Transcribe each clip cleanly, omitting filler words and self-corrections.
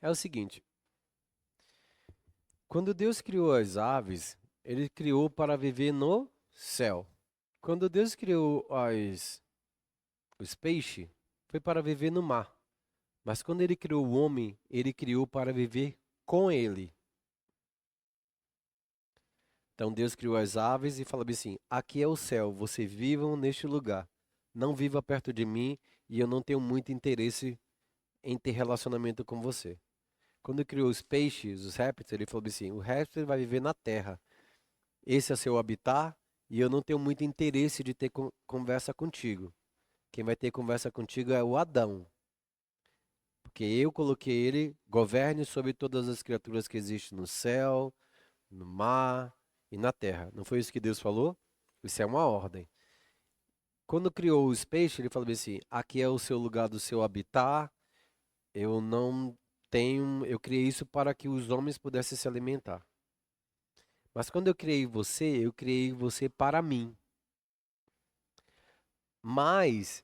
É o seguinte, quando Deus criou as aves, ele criou para viver no céu. Quando Deus criou os peixes, foi para viver no mar. Mas quando ele criou o homem, ele criou para viver com ele. Então Deus criou as aves e falou assim: aqui é o céu, vocês vivam neste lugar. Não viva perto de mim e eu não tenho muito interesse em ter relacionamento com você. Quando criou os peixes, os répteis, ele falou assim: o réptil vai viver na terra. Esse é seu habitat e eu não tenho muito interesse de ter conversa contigo. Quem vai ter conversa contigo é o Adão, porque eu coloquei ele governe sobre todas as criaturas que existem no céu, no mar e na terra. Não foi isso que Deus falou? Isso é uma ordem. Quando criou os peixes, ele falou assim: aqui é o seu lugar do seu habitat. Eu não tenho, eu criei isso para que os homens pudessem se alimentar. Mas quando eu criei você para mim. Mas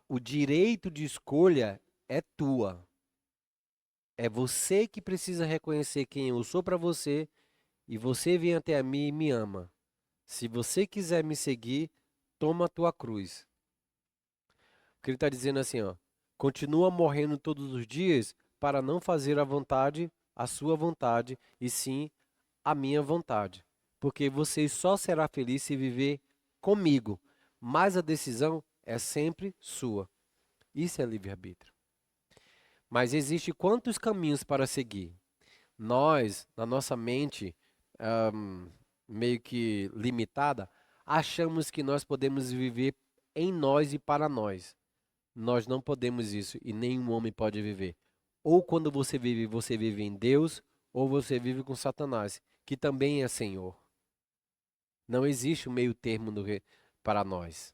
o direito de escolha é tua. É você que precisa reconhecer quem eu sou para você e você vem até a mim e me ama. Se você quiser me seguir, toma a tua cruz. O que ele está dizendo assim, ó, continua morrendo todos os dias para não fazer a vontade, a sua vontade, e sim a minha vontade. Porque você só será feliz se viver comigo, mas a decisão é sempre sua. Isso é livre-arbítrio. Mas existe quantos caminhos para seguir? Nós, na nossa mente, ahm, meio que limitada, achamos que nós podemos viver em nós e para nós. Nós não podemos isso e nenhum homem pode viver. Ou quando você vive em Deus, ou você vive com Satanás, que também é Senhor. Não existe um meio termo para nós,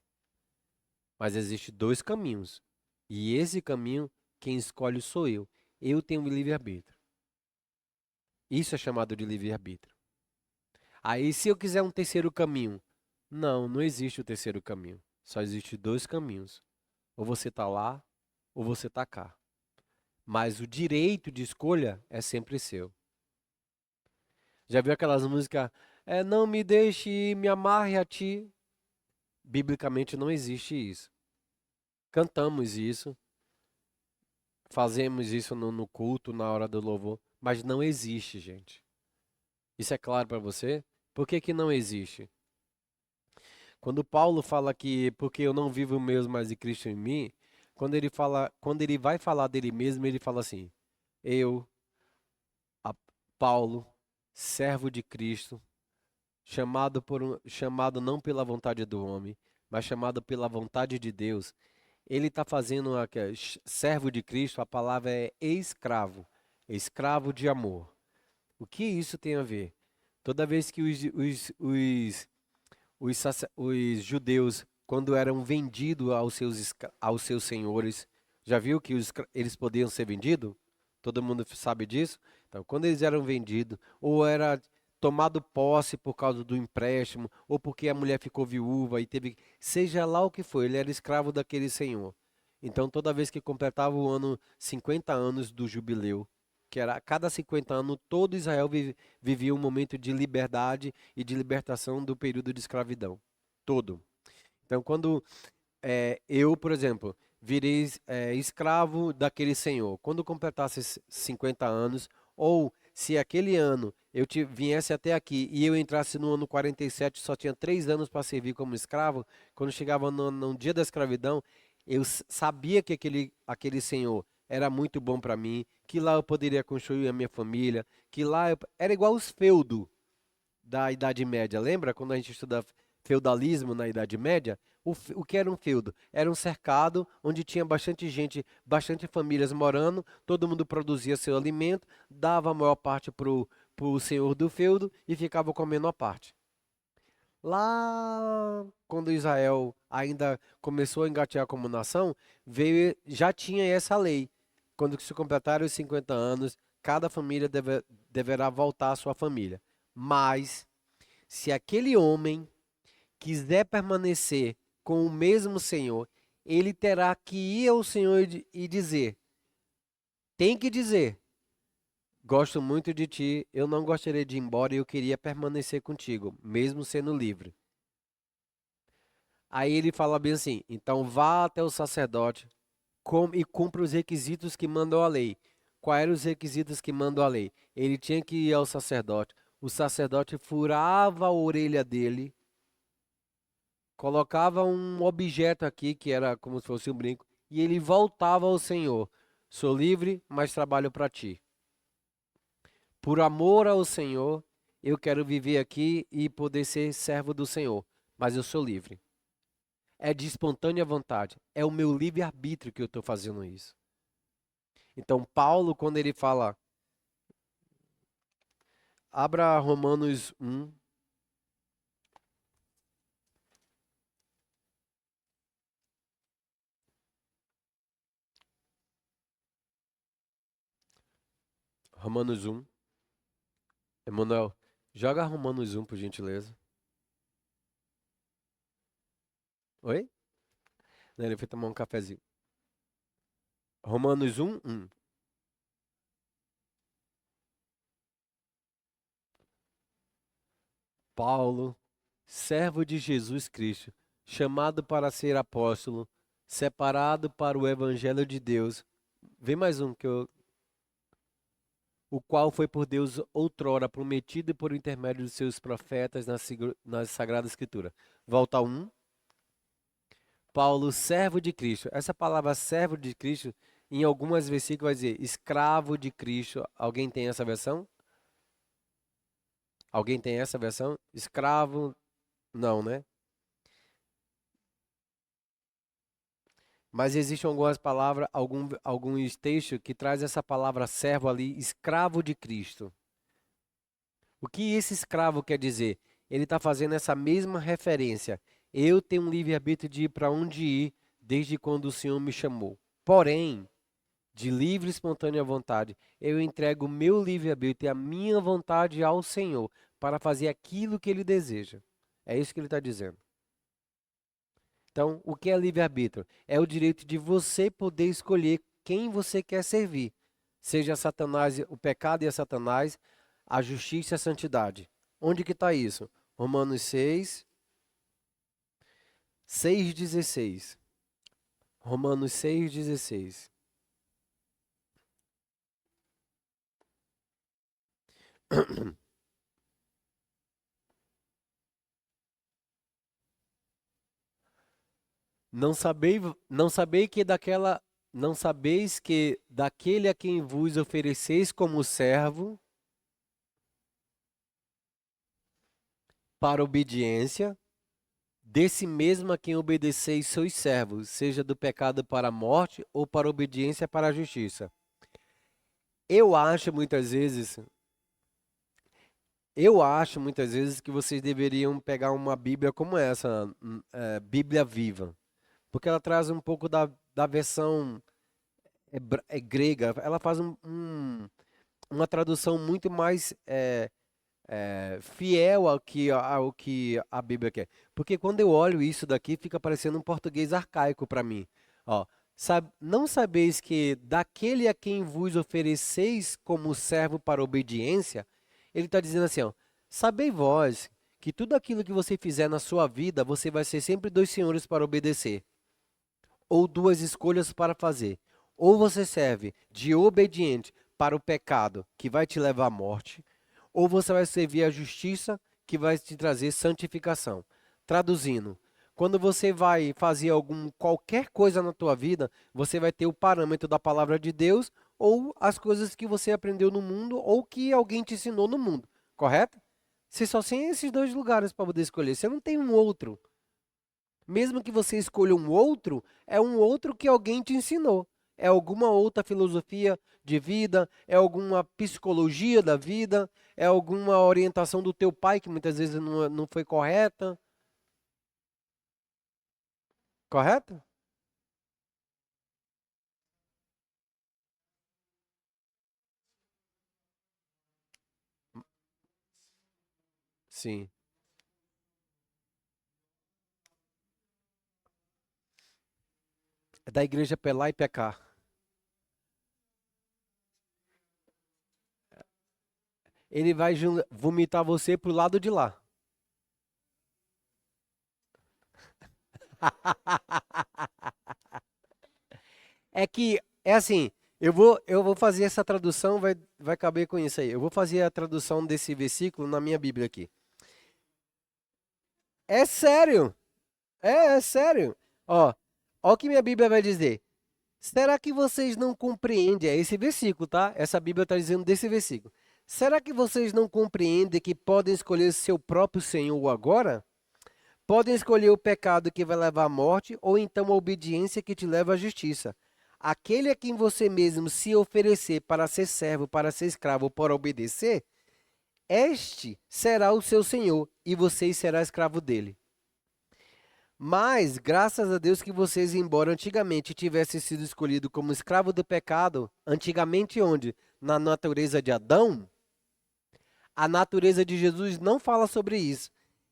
mas existe dois caminhos. E esse caminho, quem escolhe sou eu. Eu tenho livre-arbítrio. Isso é chamado de livre-arbítrio. Aí, se eu quiser um terceiro caminho, não, não existe o terceiro caminho. Só existe dois caminhos. Ou você está lá, ou você está cá. Mas o direito de escolha é sempre seu. Já viu aquelas músicas? Não me deixe, me amarre a ti. Biblicamente não existe isso. Cantamos isso, fazemos isso no culto, na hora do louvor, mas não existe, gente. Isso é claro para você? Por que que não existe? Quando Paulo fala que porque eu não vivo mesmo, mas de Cristo em mim, quando ele vai falar dele mesmo, ele fala assim: eu, a Paulo, servo de Cristo, chamado não pela vontade do homem, mas chamado pela vontade de Deus. Ele está fazendo servo de Cristo, a palavra é escravo, escravo de amor. O que isso tem a ver? Toda vez que os judeus, quando eram vendidos aos seus senhores, já viu que eles podiam ser vendidos? Todo mundo sabe disso? Então, quando eles eram vendidos, ou era tomado posse por causa do empréstimo, ou porque a mulher ficou viúva e teve, seja lá o que foi, ele era escravo daquele senhor. Então, toda vez que completava o ano 50 anos do jubileu, que era a cada 50 anos, todo Israel vivia um momento de liberdade e de libertação do período de escravidão. Todo. Então, quando eu, por exemplo, virei escravo daquele senhor, quando completasse 50 anos, ou se aquele ano viesse até aqui e eu entrasse no ano 47, só tinha 3 anos para servir como escravo, quando chegava no dia da escravidão, eu sabia que aquele senhor era muito bom para mim, que lá eu poderia construir a minha família, que lá era igual os feudos da Idade Média. Lembra quando a gente estuda feudalismo na Idade Média? O que era um feudo? Era um cercado onde tinha bastante gente, bastante famílias morando, todo mundo produzia seu alimento, dava a maior parte para o senhor do feudo e ficava com a menor parte. Lá, quando Israel ainda começou a engatear como nação, já tinha essa lei. Quando se completarem os 50 anos, cada família deverá voltar à sua família. Mas, se aquele homem quiser permanecer com o mesmo Senhor, ele terá que ir ao Senhor e dizer: Tem que dizer: gosto muito de ti, eu não gostaria de ir embora e eu queria permanecer contigo, mesmo sendo livre. Aí ele fala bem assim: então vá até o sacerdote e cumpra os requisitos que mandou a lei. Quais eram os requisitos que mandou a lei? Ele tinha que ir ao sacerdote. O sacerdote furava a orelha dele, colocava um objeto aqui, que era como se fosse um brinco, e ele voltava ao Senhor. Sou livre, mas trabalho para ti. Por amor ao Senhor, eu quero viver aqui e poder ser servo do Senhor, mas eu sou livre. É de espontânea vontade. É o meu livre-arbítrio que eu estou fazendo isso. Então, Paulo, quando ele fala, abra Romanos 1, Romanos 1. Emanuel, joga Romanos 1, por gentileza. Oi? Não, ele foi tomar um cafezinho. Romanos 1, 1. Paulo, servo de Jesus Cristo, chamado para ser apóstolo, separado para o evangelho de Deus. Vem mais um o qual foi por Deus outrora prometido por intermédio dos seus profetas na Sagrada Escritura. Volta a 1. Paulo, servo de Cristo. Essa palavra servo de Cristo, em algumas versículos vai dizer escravo de Cristo. Alguém tem essa versão? Alguém tem essa versão? Escravo, não, né? Mas existem algumas palavras, alguns textos que traz essa palavra servo ali, escravo de Cristo. O que esse escravo quer dizer? Ele está fazendo essa mesma referência. Eu tenho um livre-arbítrio de ir para onde ir, desde quando o Senhor me chamou. Porém, de livre e espontânea vontade, eu entrego o meu livre-arbítrio e a minha vontade ao Senhor para fazer aquilo que Ele deseja. É isso que ele está dizendo. Então, o que é livre-arbítrio? É o direito de você poder escolher quem você quer servir. Seja Satanás, o pecado e a Satanás, a justiça e a santidade. Onde que está isso? Romanos 6, 6,16. Romanos 6,16. Não sabeis, não sabei que daquela, não sabeis que daquele a quem vos ofereceis como servo para obediência, desse mesmo a quem obedeceis sois servos, seja do pecado para a morte ou para a obediência para a justiça. Eu acho muitas vezes, eu acho muitas vezes que vocês deveriam pegar uma Bíblia como essa, Bíblia Viva, porque ela traz um pouco da versão grega, ela faz uma tradução muito mais fiel ao que a Bíblia quer. Porque quando eu olho isso daqui, fica parecendo um português arcaico para mim. Ó, não sabeis que daquele a quem vos ofereceis como servo para obediência, ele está dizendo assim, ó, sabei vós que tudo aquilo que você fizer na sua vida, você vai ser sempre dois senhores para obedecer, ou duas escolhas para fazer. Ou você serve de obediente para o pecado, que vai te levar à morte, ou você vai servir a justiça, que vai te trazer santificação. Traduzindo, quando você vai fazer qualquer coisa na tua vida, você vai ter o parâmetro da palavra de Deus ou as coisas que você aprendeu no mundo ou que alguém te ensinou no mundo, correto? Você só tem esses dois lugares para poder escolher. Você não tem um outro. Mesmo que você escolha um outro, é um outro que alguém te ensinou. É alguma outra filosofia de vida, é alguma psicologia da vida, é alguma orientação do teu pai que muitas vezes não foi correta. Correto? Sim. É da igreja pelar e pecar. ele vai vomitar você pro lado de lá. É que, é assim, eu vou fazer essa tradução, vai caber com isso aí. Eu vou fazer a tradução desse versículo na minha Bíblia aqui. É sério, é sério. Ó o que minha Bíblia vai dizer. Será que vocês não compreendem? É esse versículo, tá? Essa Bíblia está dizendo desse versículo. Será que vocês não compreendem que podem escolher seu próprio Senhor agora? Podem escolher o pecado que vai levar à morte ou então a obediência que te leva à justiça. Aquele a quem você mesmo se oferecer para ser servo, para ser escravo ou para obedecer, este será o seu Senhor e você será escravo dele. Mas, graças a Deus que vocês, embora antigamente tivessem sido escolhidos como escravo do pecado, antigamente onde? Na natureza de Adão, a natureza de Jesus não fala sobre isso.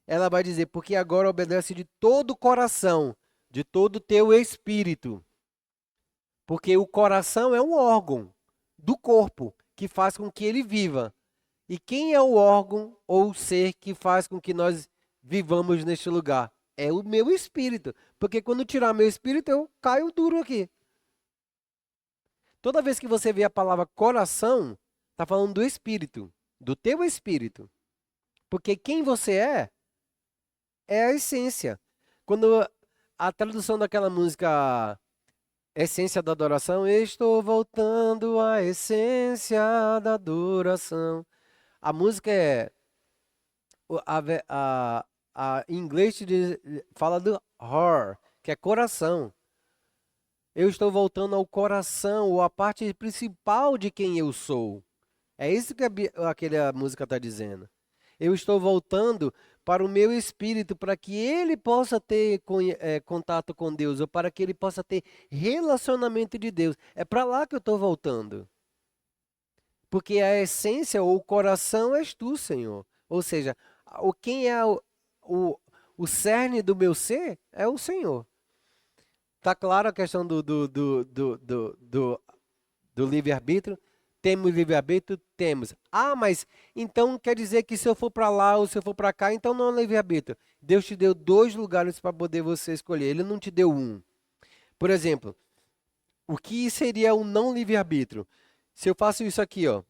Ela vai dizer, porque agora obedece de todo o coração, de todo o teu espírito. Porque o coração é um órgão do corpo que faz com que ele viva. E quem é o órgão ou o ser que faz com que nós vivamos neste lugar? É o meu espírito. Porque quando tirar meu espírito, eu caio duro aqui. Toda vez que você vê a palavra coração, está falando do espírito, do teu espírito. Porque quem você é a essência. Quando a tradução daquela música Essência da Adoração, estou voltando à essência da adoração. A música é em inglês fala do heart, que é coração. Eu estou voltando ao coração, ou à parte principal de quem eu sou. É isso que aquela música está dizendo. Eu estou voltando para o meu espírito, para que ele possa ter contato com Deus, ou para que ele possa ter relacionamento de Deus. É para lá que eu estou voltando. Porque a essência ou o coração és tu, Senhor. Ou seja, quem é o, o cerne do meu ser é o Senhor. Tá claro a questão do livre-arbítrio? Temos livre-arbítrio? Temos. Ah, mas então quer dizer que se eu for para lá ou se eu for para cá, então não é livre-arbítrio. Deus te deu dois lugares para poder você escolher. Ele não te deu um. Por exemplo, o que seria um não livre-arbítrio? Se eu faço isso aqui, ó.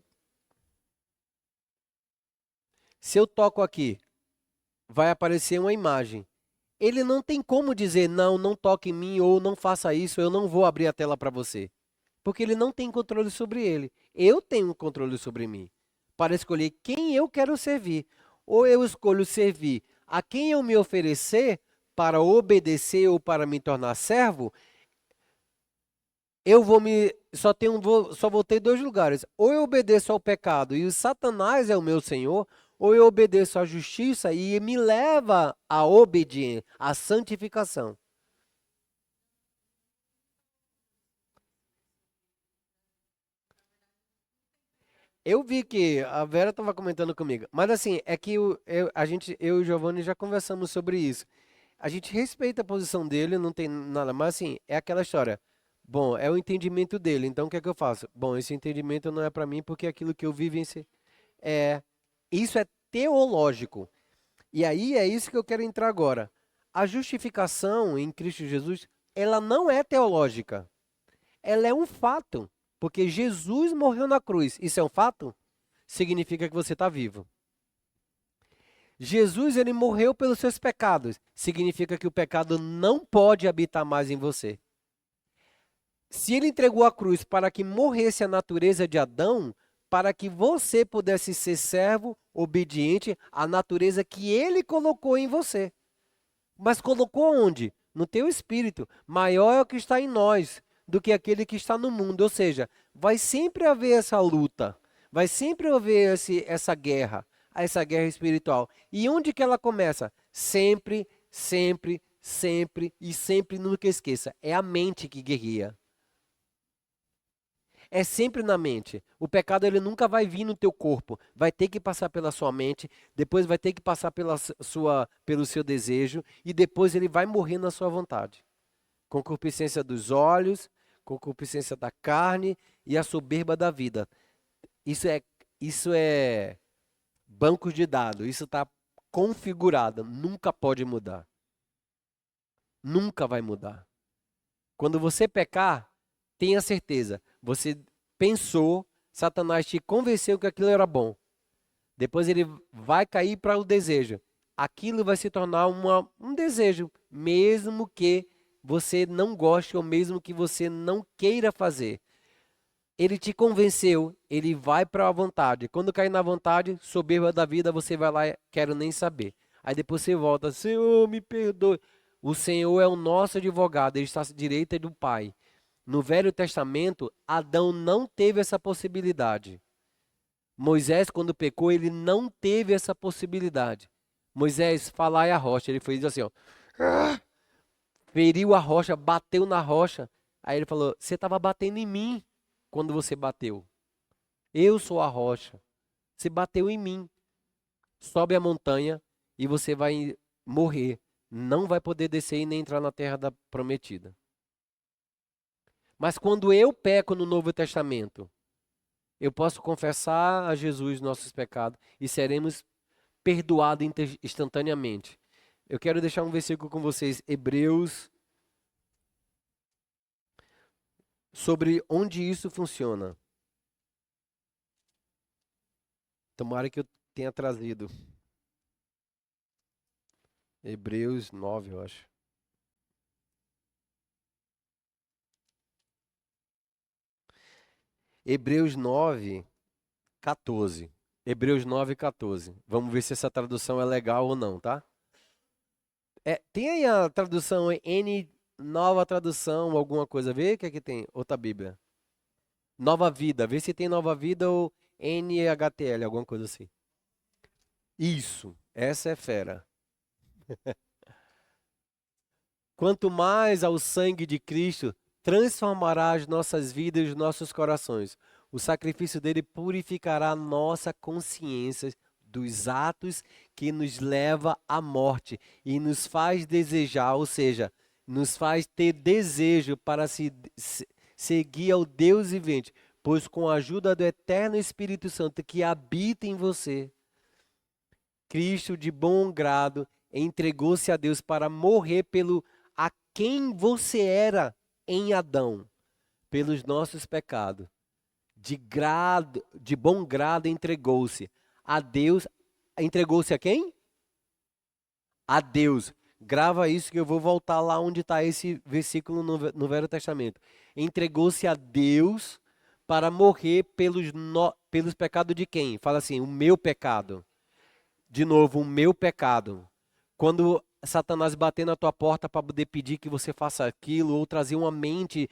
Se eu toco aqui, vai aparecer uma imagem. Ele não tem como dizer não, não toque em mim ou não faça isso, eu não vou abrir a tela para você. Porque ele não tem controle sobre ele. Eu tenho controle sobre mim para escolher quem eu quero servir. Ou eu escolho servir a quem eu me oferecer para obedecer ou para me tornar servo, eu vou me só vou ter dois lugares. Ou eu obedeço ao pecado e o Satanás é o meu senhor, ou eu obedeço à justiça e me leva à obediência, à santificação. Eu vi que a Vera estava comentando comigo, mas assim, é que eu e o Giovanni já conversamos sobre isso. A gente respeita a posição dele, não tem nada, mas assim, é aquela história. Bom, é o entendimento dele, então o que é que eu faço? Bom, esse entendimento não é para mim porque aquilo que eu vivencio é, isso é teológico. E aí é isso que eu quero entrar agora. A justificação em Cristo Jesus, ela não é teológica. Ela é um fato, porque Jesus morreu na cruz. Isso é um fato? Significa que você está vivo. Jesus, ele morreu pelos seus pecados. Significa que o pecado não pode habitar mais em você. Se ele entregou a cruz para que morresse a natureza de Adão, para que você pudesse ser servo, obediente à natureza que ele colocou em você. Mas colocou onde? No teu espírito. Maior é o que está em nós do que aquele que está no mundo. Ou seja, vai sempre haver essa luta, vai sempre haver essa guerra espiritual. E onde que ela começa? Sempre, sempre, sempre e sempre, nunca esqueça, é a mente que guerreia. É sempre na mente. O pecado ele nunca vai vir no teu corpo. Vai ter que passar pela sua mente, depois vai ter que passar pelo seu desejo e depois ele vai morrer na sua vontade. Concupiscência dos olhos, concupiscência da carne e a soberba da vida. Isso é, isso é bancos de dados, isso está configurado, nunca pode mudar. Nunca vai mudar. Quando você pecar, tenha certeza, você pensou, Satanás te convenceu que aquilo era bom. Depois ele vai cair para o desejo. Aquilo vai se tornar um desejo, mesmo que você não goste ou mesmo que você não queira fazer. Ele te convenceu, ele vai para a vontade. Quando cair na vontade, soberba da vida, você vai lá, quero nem saber. Aí depois você volta, Senhor, me perdoe. O Senhor é o nosso advogado, ele está à direita do Pai. No Velho Testamento, Adão não teve essa possibilidade. Moisés, quando pecou, ele não teve essa possibilidade. Moisés, falai a rocha. Ele fez assim, ó. Feriu a rocha, bateu na rocha. Aí ele falou: você estava batendo em mim quando você bateu. Eu sou a rocha. Você bateu em mim. Sobe a montanha e você vai morrer. Não vai poder descer e nem entrar na terra da prometida. Mas quando eu peco no Novo Testamento, eu posso confessar a Jesus nossos pecados e seremos perdoados instantaneamente. Eu quero deixar um versículo com vocês, Hebreus, sobre onde isso funciona. Tomara que eu tenha trazido. Hebreus 9, eu acho. Hebreus 9, 14. Hebreus 9, 14. Vamos ver se essa tradução é legal ou não, tá? Tem aí a tradução N, nova tradução, alguma coisa. Vê o que é que tem? Outra Bíblia. Nova Vida. Vê se tem Nova Vida ou NHTL, alguma coisa assim. Isso. Essa é fera. Quanto mais ao sangue de Cristo, transformará as nossas vidas e os nossos corações. O sacrifício dele purificará nossa consciência dos atos que nos leva à morte e nos faz desejar, ou seja, nos faz ter desejo para seguir ao Deus vivente, pois com a ajuda do eterno Espírito Santo que habita em você, Cristo de bom grado entregou-se a Deus para morrer pelo a quem você era em Adão, pelos nossos pecados. De bom grado entregou-se a Deus. Entregou-se a quem? A Deus. Grava isso que eu vou voltar lá onde está esse versículo no Velho Testamento. Entregou-se a Deus para morrer pelos pecados de quem? Fala assim, o meu pecado. De novo, o meu pecado. Quando Satanás bater na tua porta para poder pedir que você faça aquilo, ou trazer uma mente,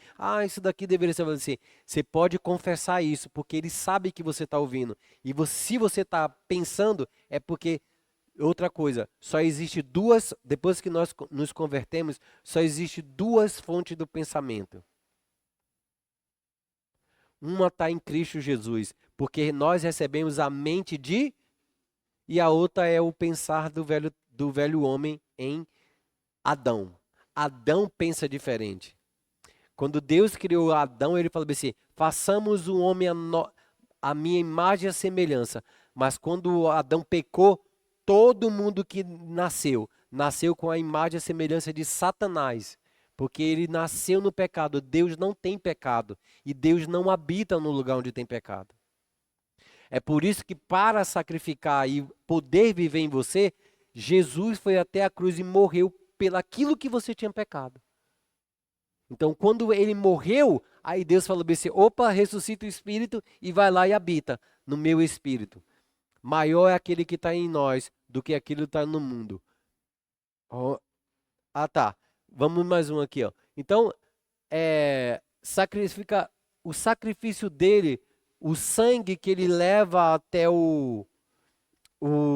isso daqui deveria ser assim. Você pode confessar isso, porque ele sabe que você está ouvindo. E se você está pensando, é porque, outra coisa, só existe duas, depois que nós nos convertemos, só existe duas fontes do pensamento. Uma está em Cristo Jesus, porque nós recebemos a mente e a outra é o pensar do velho homem em Adão. Adão pensa diferente. Quando Deus criou Adão, ele falou assim: façamos o homem a minha imagem e a semelhança. Mas quando Adão pecou, todo mundo que nasceu com a imagem e a semelhança de Satanás. Porque ele nasceu no pecado. Deus não tem pecado. E Deus não habita no lugar onde tem pecado. É por isso que para sacrificar e poder viver em você, Jesus foi até a cruz e morreu pelaquilo que você tinha pecado. Então, quando ele morreu, aí Deus falou assim: opa, ressuscita o espírito e vai lá e habita no meu espírito. Maior é aquele que está em nós do que aquele que está no mundo. Tá. Vamos mais um aqui, ó. Então, o sacrifício dele, o sangue que ele leva até o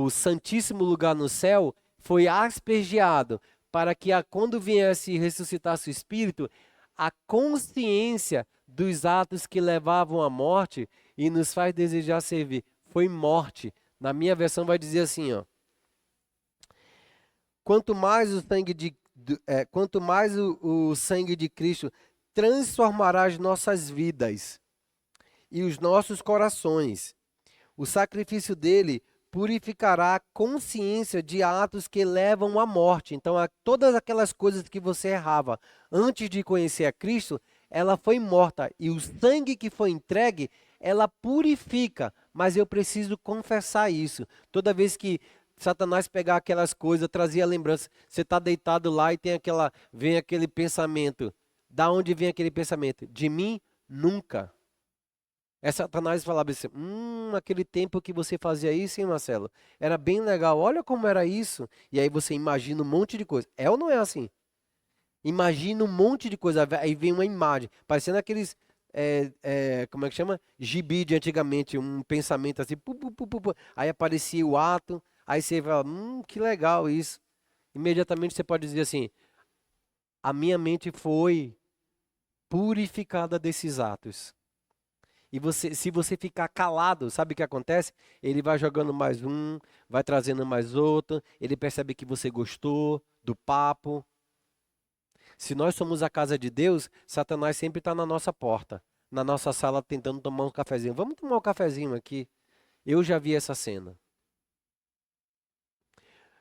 santíssimo lugar no céu, foi aspergiado para que quando viesse e ressuscitasse o espírito, a consciência dos atos que levavam à morte e nos faz desejar servir, foi morte. Na minha versão vai dizer assim, ó: quanto mais o sangue de Cristo transformará as nossas vidas e os nossos corações. O sacrifício dele purificará a consciência de atos que levam à morte. Então, todas aquelas coisas que você errava antes de conhecer a Cristo, ela foi morta. E o sangue que foi entregue, ela purifica. Mas eu preciso confessar isso. Toda vez que Satanás pegar aquelas coisas, trazia lembrança. Você está deitado lá e vem aquele pensamento. Da onde vem aquele pensamento? De mim, nunca. É Satanás falava assim, aquele tempo que você fazia isso, hein, Marcelo? Era bem legal, olha como era isso. E aí você imagina um monte de coisa. É ou não é assim? Imagina um monte de coisa, aí vem uma imagem, parecendo aqueles, como é que chama? Gibi de antigamente, um pensamento assim, pu, pu, pu, pu, pu. Aí aparecia o ato, aí você fala, que legal isso. Imediatamente você pode dizer assim, a minha mente foi purificada desses atos. E se você ficar calado, sabe o que acontece? Ele vai jogando mais um, vai trazendo mais outro, ele percebe que você gostou do papo. Se nós somos a casa de Deus, Satanás sempre está na nossa porta, na nossa sala tentando tomar um cafezinho. Vamos tomar um cafezinho aqui? Eu já vi essa cena.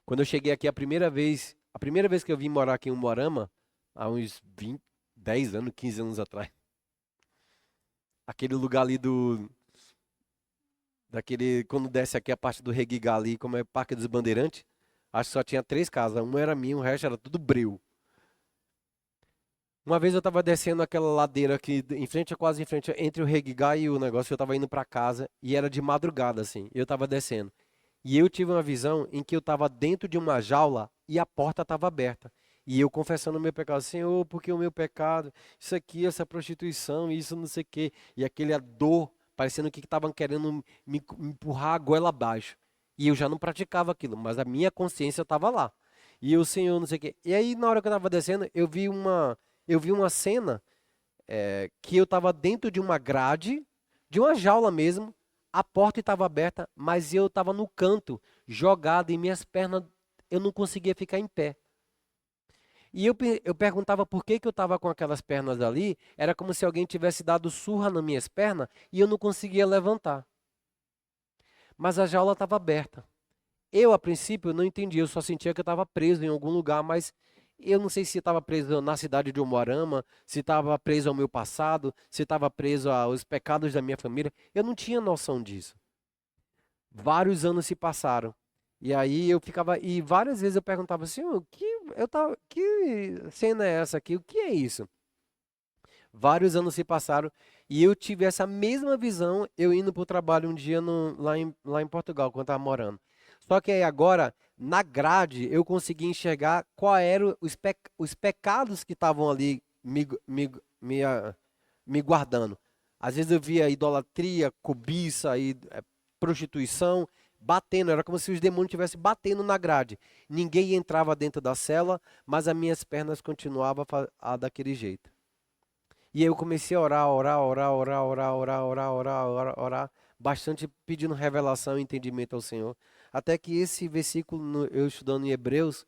Quando eu cheguei aqui a primeira vez que eu vim morar aqui em Umuarama, há uns 20, 10 anos, 15 anos atrás, aquele lugar ali quando desce aqui a parte do Reguigá ali, como é Parque dos Bandeirantes, acho que só tinha 3 casas. Uma era minha, o resto era tudo breu. Uma vez eu tava descendo aquela ladeira aqui, quase em frente, entre o Reguigá e o negócio, eu tava indo pra casa, e era de madrugada, assim, eu tava descendo. E eu tive uma visão em que eu tava dentro de uma jaula e a porta tava aberta. E eu confessando o meu pecado, Senhor, porque o meu pecado, isso aqui, essa prostituição, isso não sei o quê. E aquele a dor, parecendo que estavam querendo me empurrar a goela abaixo. E eu já não praticava aquilo, mas a minha consciência estava lá. E o Senhor, não sei o quê. E aí, na hora que eu estava descendo, eu vi uma cena que eu estava dentro de uma grade, de uma jaula mesmo, a porta estava aberta, mas eu estava no canto, jogado, e minhas pernas, eu não conseguia ficar em pé. E eu perguntava por que que eu estava com aquelas pernas ali, era como se alguém tivesse dado surra nas minhas pernas e eu não conseguia levantar. Mas a jaula estava aberta. Eu, a princípio, não entendi, eu só sentia que eu estava preso em algum lugar, mas eu não sei se estava preso na cidade de Umuarama, se estava preso ao meu passado, se estava preso aos pecados da minha família. Eu não tinha noção disso. Vários anos se passaram. E aí eu ficava, e várias vezes eu perguntava assim, que cena é essa aqui? O que é isso? Vários anos se passaram e eu tive essa mesma visão eu indo para o trabalho um dia lá em Portugal, quando estava morando. Só que aí agora, na grade, eu consegui enxergar qual eram os pecados que estavam ali me guardando. Às vezes eu via idolatria, cobiça e prostituição batendo, era como se os demônios estivessem batendo na grade. Ninguém entrava dentro da cela, mas as minhas pernas continuavam daquele jeito. E aí eu comecei a orar, orar, orar, orar, orar, orar, orar, orar, orar, orar, bastante pedindo revelação e entendimento ao Senhor. Até que esse versículo, eu estudando em Hebreus,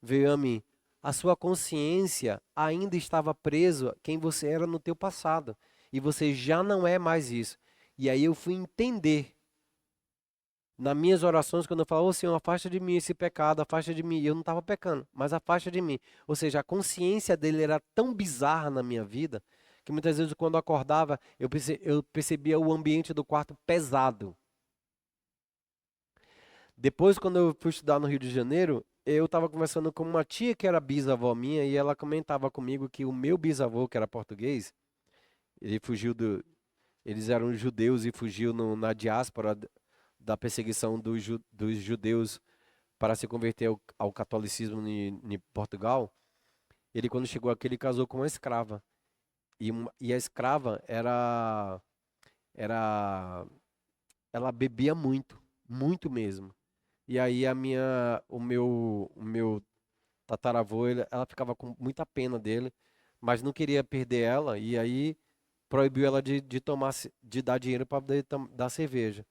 veio a mim. A sua consciência ainda estava preso a quem você era no teu passado. E você já não é mais isso. E aí eu fui entender nas minhas orações, quando eu falo, ô Senhor, afasta de mim esse pecado, afasta de mim. Eu não estava pecando, mas afasta de mim. Ou seja, a consciência dele era tão bizarra na minha vida, que muitas vezes quando eu acordava, eu percebia o ambiente do quarto pesado. Depois, quando eu fui estudar no Rio de Janeiro, eu estava conversando com uma tia que era bisavó minha, e ela comentava comigo que o meu bisavô, que era português, ele fugiu eles eram judeus e fugiu na diáspora da perseguição dos judeus para se converter ao catolicismo em Portugal. Ele, quando chegou aqui, ele casou com uma escrava. E a escrava era, ela bebia muito, muito mesmo. E aí o meu tataravô, ela ficava com muita pena dele, mas não queria perder ela, e aí proibiu ela de tomar, de dar dinheiro para dar cerveja,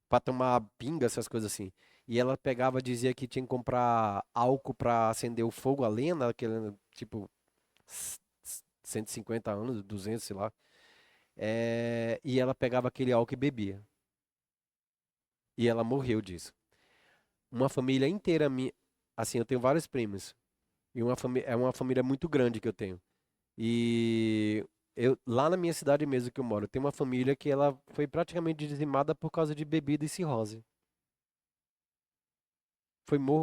para tomar pinga, essas coisas assim. E ela pegava, dizia que tinha que comprar álcool para acender o fogo, a lenha, aquele tipo 150 anos, 200, sei lá. E ela pegava aquele álcool e bebia. E ela morreu disso. Uma família inteira minha, assim, eu tenho vários primos. E é uma família muito grande que eu tenho. E lá na minha cidade mesmo que eu moro, tem uma família que ela foi praticamente dizimada por causa de bebida e cirrose.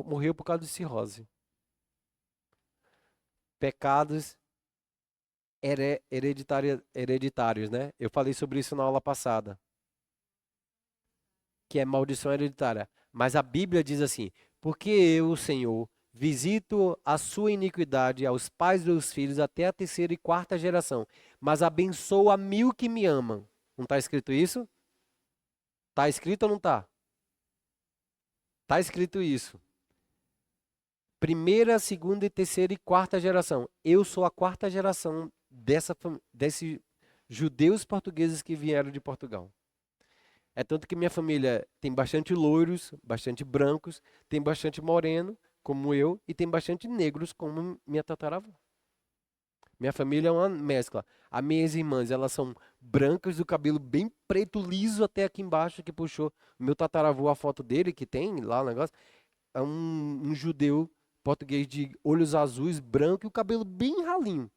Morreu por causa de cirrose. Pecados hereditários, né? Eu falei sobre isso na aula passada, que é maldição hereditária. Mas a Bíblia diz assim: porque eu, Senhor, visito a sua iniquidade aos pais dos filhos até a terceira e quarta geração, mas abençoo a mil que me amam. Não está escrito isso? Está escrito ou não está? Está escrito isso. Primeira, segunda e terceira e quarta geração. Eu sou a quarta geração desses judeus portugueses que vieram de Portugal. É tanto que minha família tem bastante loiros, bastante brancos, tem bastante moreno, como eu, e tem bastante negros, como minha tataravó. Minha família é uma mescla. As minhas irmãs, elas são brancas, do cabelo bem preto, liso até aqui embaixo, que puxou. Meu tataravô, a foto dele, que tem lá o negócio, é um judeu português de olhos azuis, branco e o cabelo bem ralinho.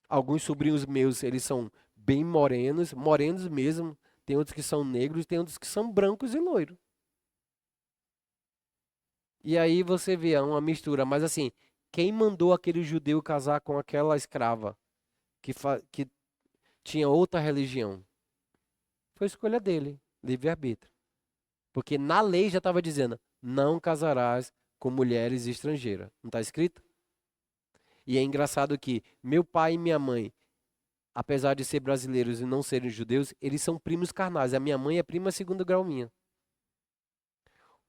Alguns sobrinhos meus, eles são bem morenos, morenos mesmo. Tem outros que são negros, tem outros que são brancos e loiros. E aí você vê é uma mistura, mas assim, quem mandou aquele judeu casar com aquela escrava que tinha outra religião? Foi escolha dele, livre-arbítrio. Porque na lei já estava dizendo, não casarás com mulheres estrangeiras. Não está escrito? E é engraçado que meu pai e minha mãe, apesar de ser brasileiros e não serem judeus, eles são primos carnais. A minha mãe é prima segundo grau minha.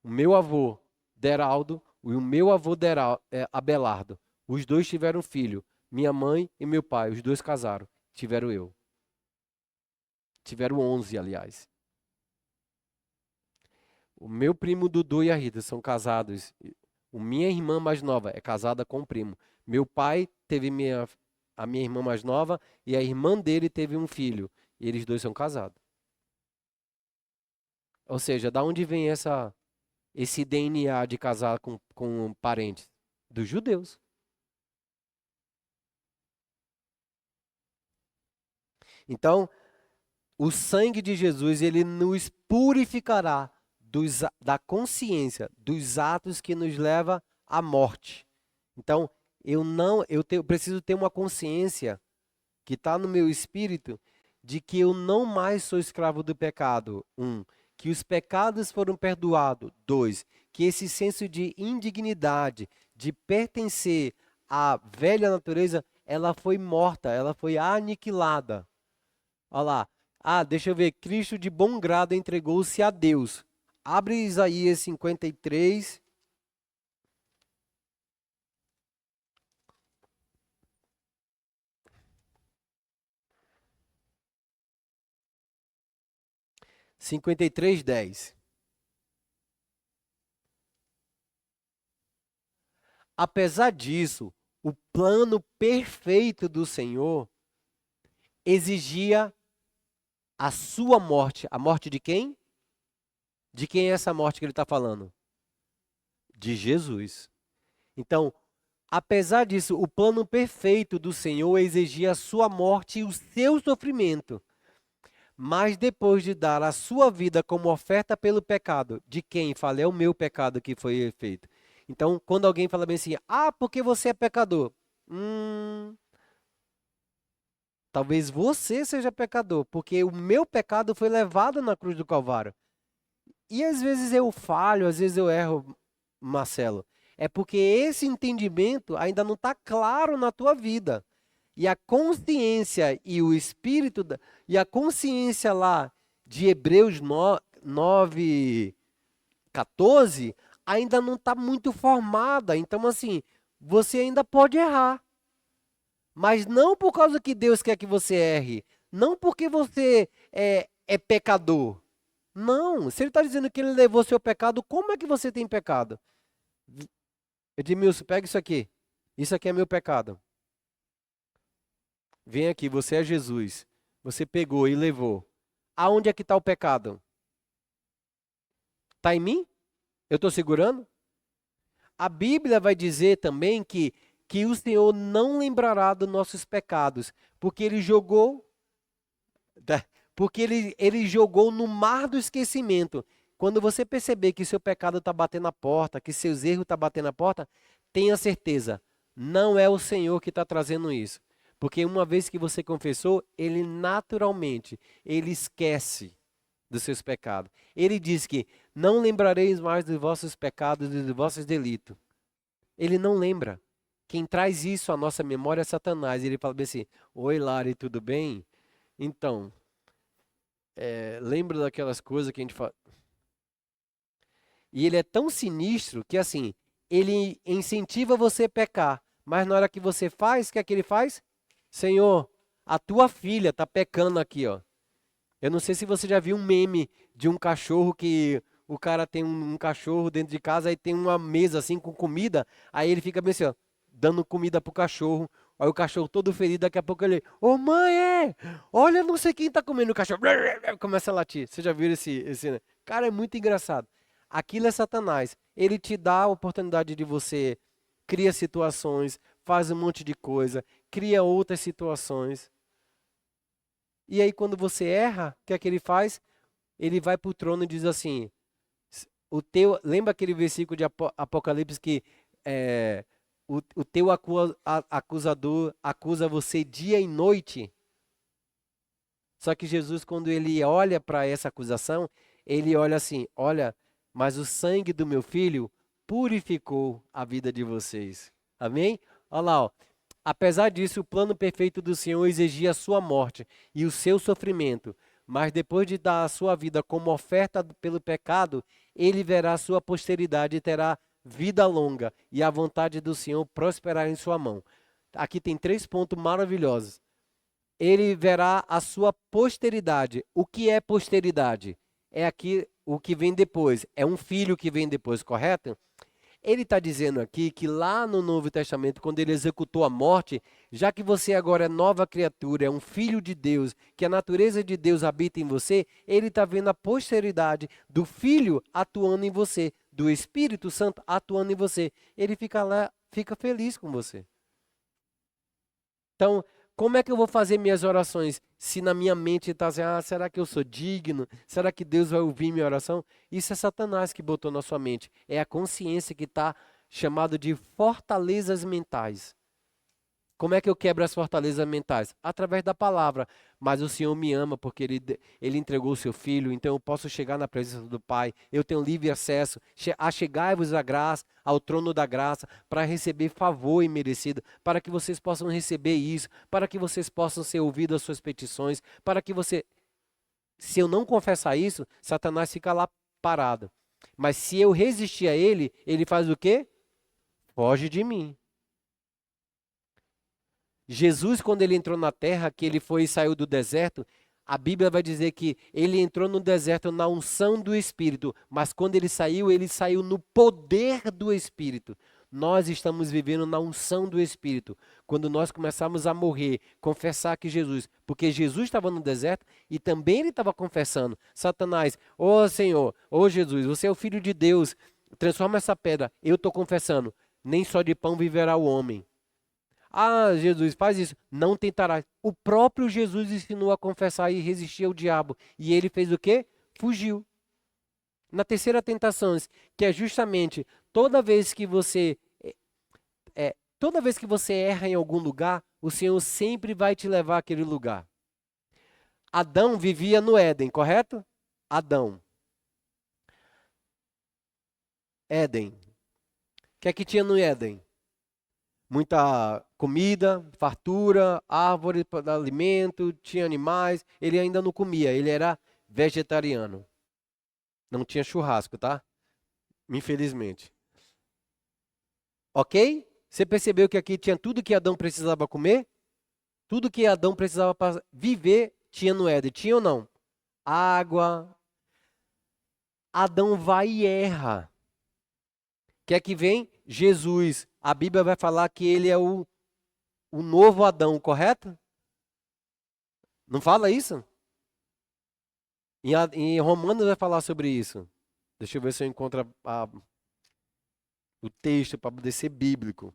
O meu avô, Deraldo, e o meu avô, Abelardo. Os dois tiveram filho. Minha mãe e meu pai, os dois casaram. Tiveram eu. Tiveram 11, aliás. O meu primo Dudu e a Rita são casados. Minha irmã mais nova é casada com o primo. Meu pai teve a minha irmã mais nova e a irmã dele teve um filho. E eles dois são casados. Ou seja, da onde vem esse DNA de casar com parentes? Dos judeus. Então, o sangue de Jesus, ele nos purificará da consciência, dos atos que nos leva à morte. Então, eu preciso ter uma consciência que está no meu espírito de que eu não mais sou escravo do pecado. Que os pecados foram perdoados. Dois, que esse senso de indignidade, de pertencer à velha natureza, ela foi morta, ela foi aniquilada. Olha lá. Ah, deixa eu ver. Cristo de bom grado entregou-se a Deus. Abre Isaías 53. 53:10. Apesar disso, o plano perfeito do Senhor exigia a sua morte. A morte de quem? De quem é essa morte que ele está falando? De Jesus. Então, apesar disso, o plano perfeito do Senhor exigia a sua morte e o seu sofrimento. Mas depois de dar a sua vida como oferta pelo pecado, de quem? Fala, é o meu pecado que foi feito. Então, quando alguém fala bem assim, ah, porque você é pecador. Talvez você seja pecador, porque o meu pecado foi levado na cruz do Calvário. E às vezes eu falho, às vezes eu erro, Marcelo. É porque esse entendimento ainda não está claro na tua vida. E a consciência e o espírito, e a consciência lá de Hebreus 9, 14, ainda não está muito formada. Então, assim, você ainda pode errar. Mas não por causa que Deus quer que você erre. Não porque você é pecador. Não. Se ele está dizendo que ele levou seu pecado, como é que você tem pecado? Edmilson, pega isso aqui. Isso aqui é meu pecado. Vem aqui, você é Jesus. Você pegou e levou. Aonde é que está o pecado? Está em mim? Eu estou segurando? A Bíblia vai dizer também que o Senhor não lembrará dos nossos pecados, porque Ele jogou, tá? Porque ele jogou no mar do esquecimento. Quando você perceber que seu pecado está batendo na porta, que seus erros estão batendo na porta, tenha certeza, não é o Senhor que está trazendo isso. Porque uma vez que você confessou, Ele naturalmente, Ele esquece dos seus pecados. Ele diz que não lembrareis mais dos vossos pecados e dos vossos delitos. Ele não lembra. Quem traz isso à nossa memória é Satanás. Ele fala bem assim: oi, Lari, tudo bem? Então, lembra daquelas coisas que a gente fala. E ele é tão sinistro que, assim, ele incentiva você a pecar. Mas na hora que você faz, o que é que ele faz? Senhor, a tua filha está pecando aqui, ó. Eu não sei se você já viu um meme de um cachorro que o cara tem um cachorro dentro de casa, aí tem uma mesa assim com comida, aí ele fica bem assim, ó, dando comida pro cachorro. Aí o cachorro todo ferido, daqui a pouco ele, ô mãe, olha, não sei quem tá comendo o cachorro. Começa a latir. Você já viu esse, né? Cara, é muito engraçado. Aquilo é Satanás. Ele te dá a oportunidade de você cria situações, faz um monte de coisa, cria outras situações. E aí, quando você erra, o que é que ele faz? Ele vai para o trono e diz assim: lembra aquele versículo de Apocalipse que o teu acusador acusa você dia e noite? Só que Jesus, quando ele olha para essa acusação, ele olha assim: olha, mas o sangue do meu filho purificou a vida de vocês. Amém? Olha lá, ó. Apesar disso, o plano perfeito do Senhor exigia a sua morte e o seu sofrimento, mas depois de dar a sua vida como oferta pelo pecado, ele verá a sua posteridade e terá vida longa, e a vontade do Senhor prosperará em sua mão. Aqui tem 3 pontos maravilhosos. Ele verá a sua posteridade. O que é posteridade? É aqui o que vem depois. É um filho que vem depois, correto? Ele está dizendo aqui que lá no Novo Testamento, quando ele executou a morte, já que você agora é nova criatura, é um filho de Deus, que a natureza de Deus habita em você, ele está vendo a posteridade do Filho atuando em você, do Espírito Santo atuando em você. Ele fica lá, fica feliz com você. Então, como é que eu vou fazer minhas orações se na minha mente está assim, será que eu sou digno? Será que Deus vai ouvir minha oração? Isso é Satanás que botou na sua mente. É a consciência que está chamada de fortalezas mentais. Como é que eu quebro as fortalezas mentais? Através da palavra. Mas o Senhor me ama porque Ele entregou o seu Filho, então eu posso chegar na presença do Pai. Eu tenho livre acesso. Achegai-vos à graça, ao trono da graça, para receber favor imerecido, para que vocês possam receber isso, para que vocês possam ser ouvidos as suas petições, para que você... Se eu não confessar isso, Satanás fica lá parado. Mas se eu resistir a ele, ele faz o quê? Foge de mim. Jesus, quando ele entrou na terra, que ele foi e saiu do deserto, a Bíblia vai dizer que ele entrou no deserto na unção do Espírito, mas quando ele saiu no poder do Espírito. Nós estamos vivendo na unção do Espírito. Quando nós começarmos a morrer, confessar que Jesus, porque Jesus estava no deserto e também ele estava confessando. Satanás, ô Senhor, ô Jesus, você é o Filho de Deus, transforma essa pedra. Eu estou confessando, nem só de pão viverá o homem. Ah, Jesus, faz isso. Não tentarás. O próprio Jesus ensinou a confessar e resistir ao diabo. E ele fez o quê? Fugiu. Na terceira tentação, que é justamente toda vez que toda vez que você erra em algum lugar, o Senhor sempre vai te levar àquele lugar. Adão vivia no Éden, correto? Adão. Éden. O que é que tinha no Éden? Muita comida, fartura, árvore para dar alimento, tinha animais. Ele ainda não comia, ele era vegetariano. Não tinha churrasco, tá? Infelizmente. Ok? Você percebeu que aqui tinha tudo que Adão precisava comer? Tudo que Adão precisava para viver tinha no Éden. Tinha ou não? Água. Adão vai e erra. Que é que vem? Jesus. A Bíblia vai falar que ele é o novo Adão, correto? Não fala isso? Em Romanos vai falar sobre isso. Deixa eu ver se eu encontro o texto para poder ser bíblico.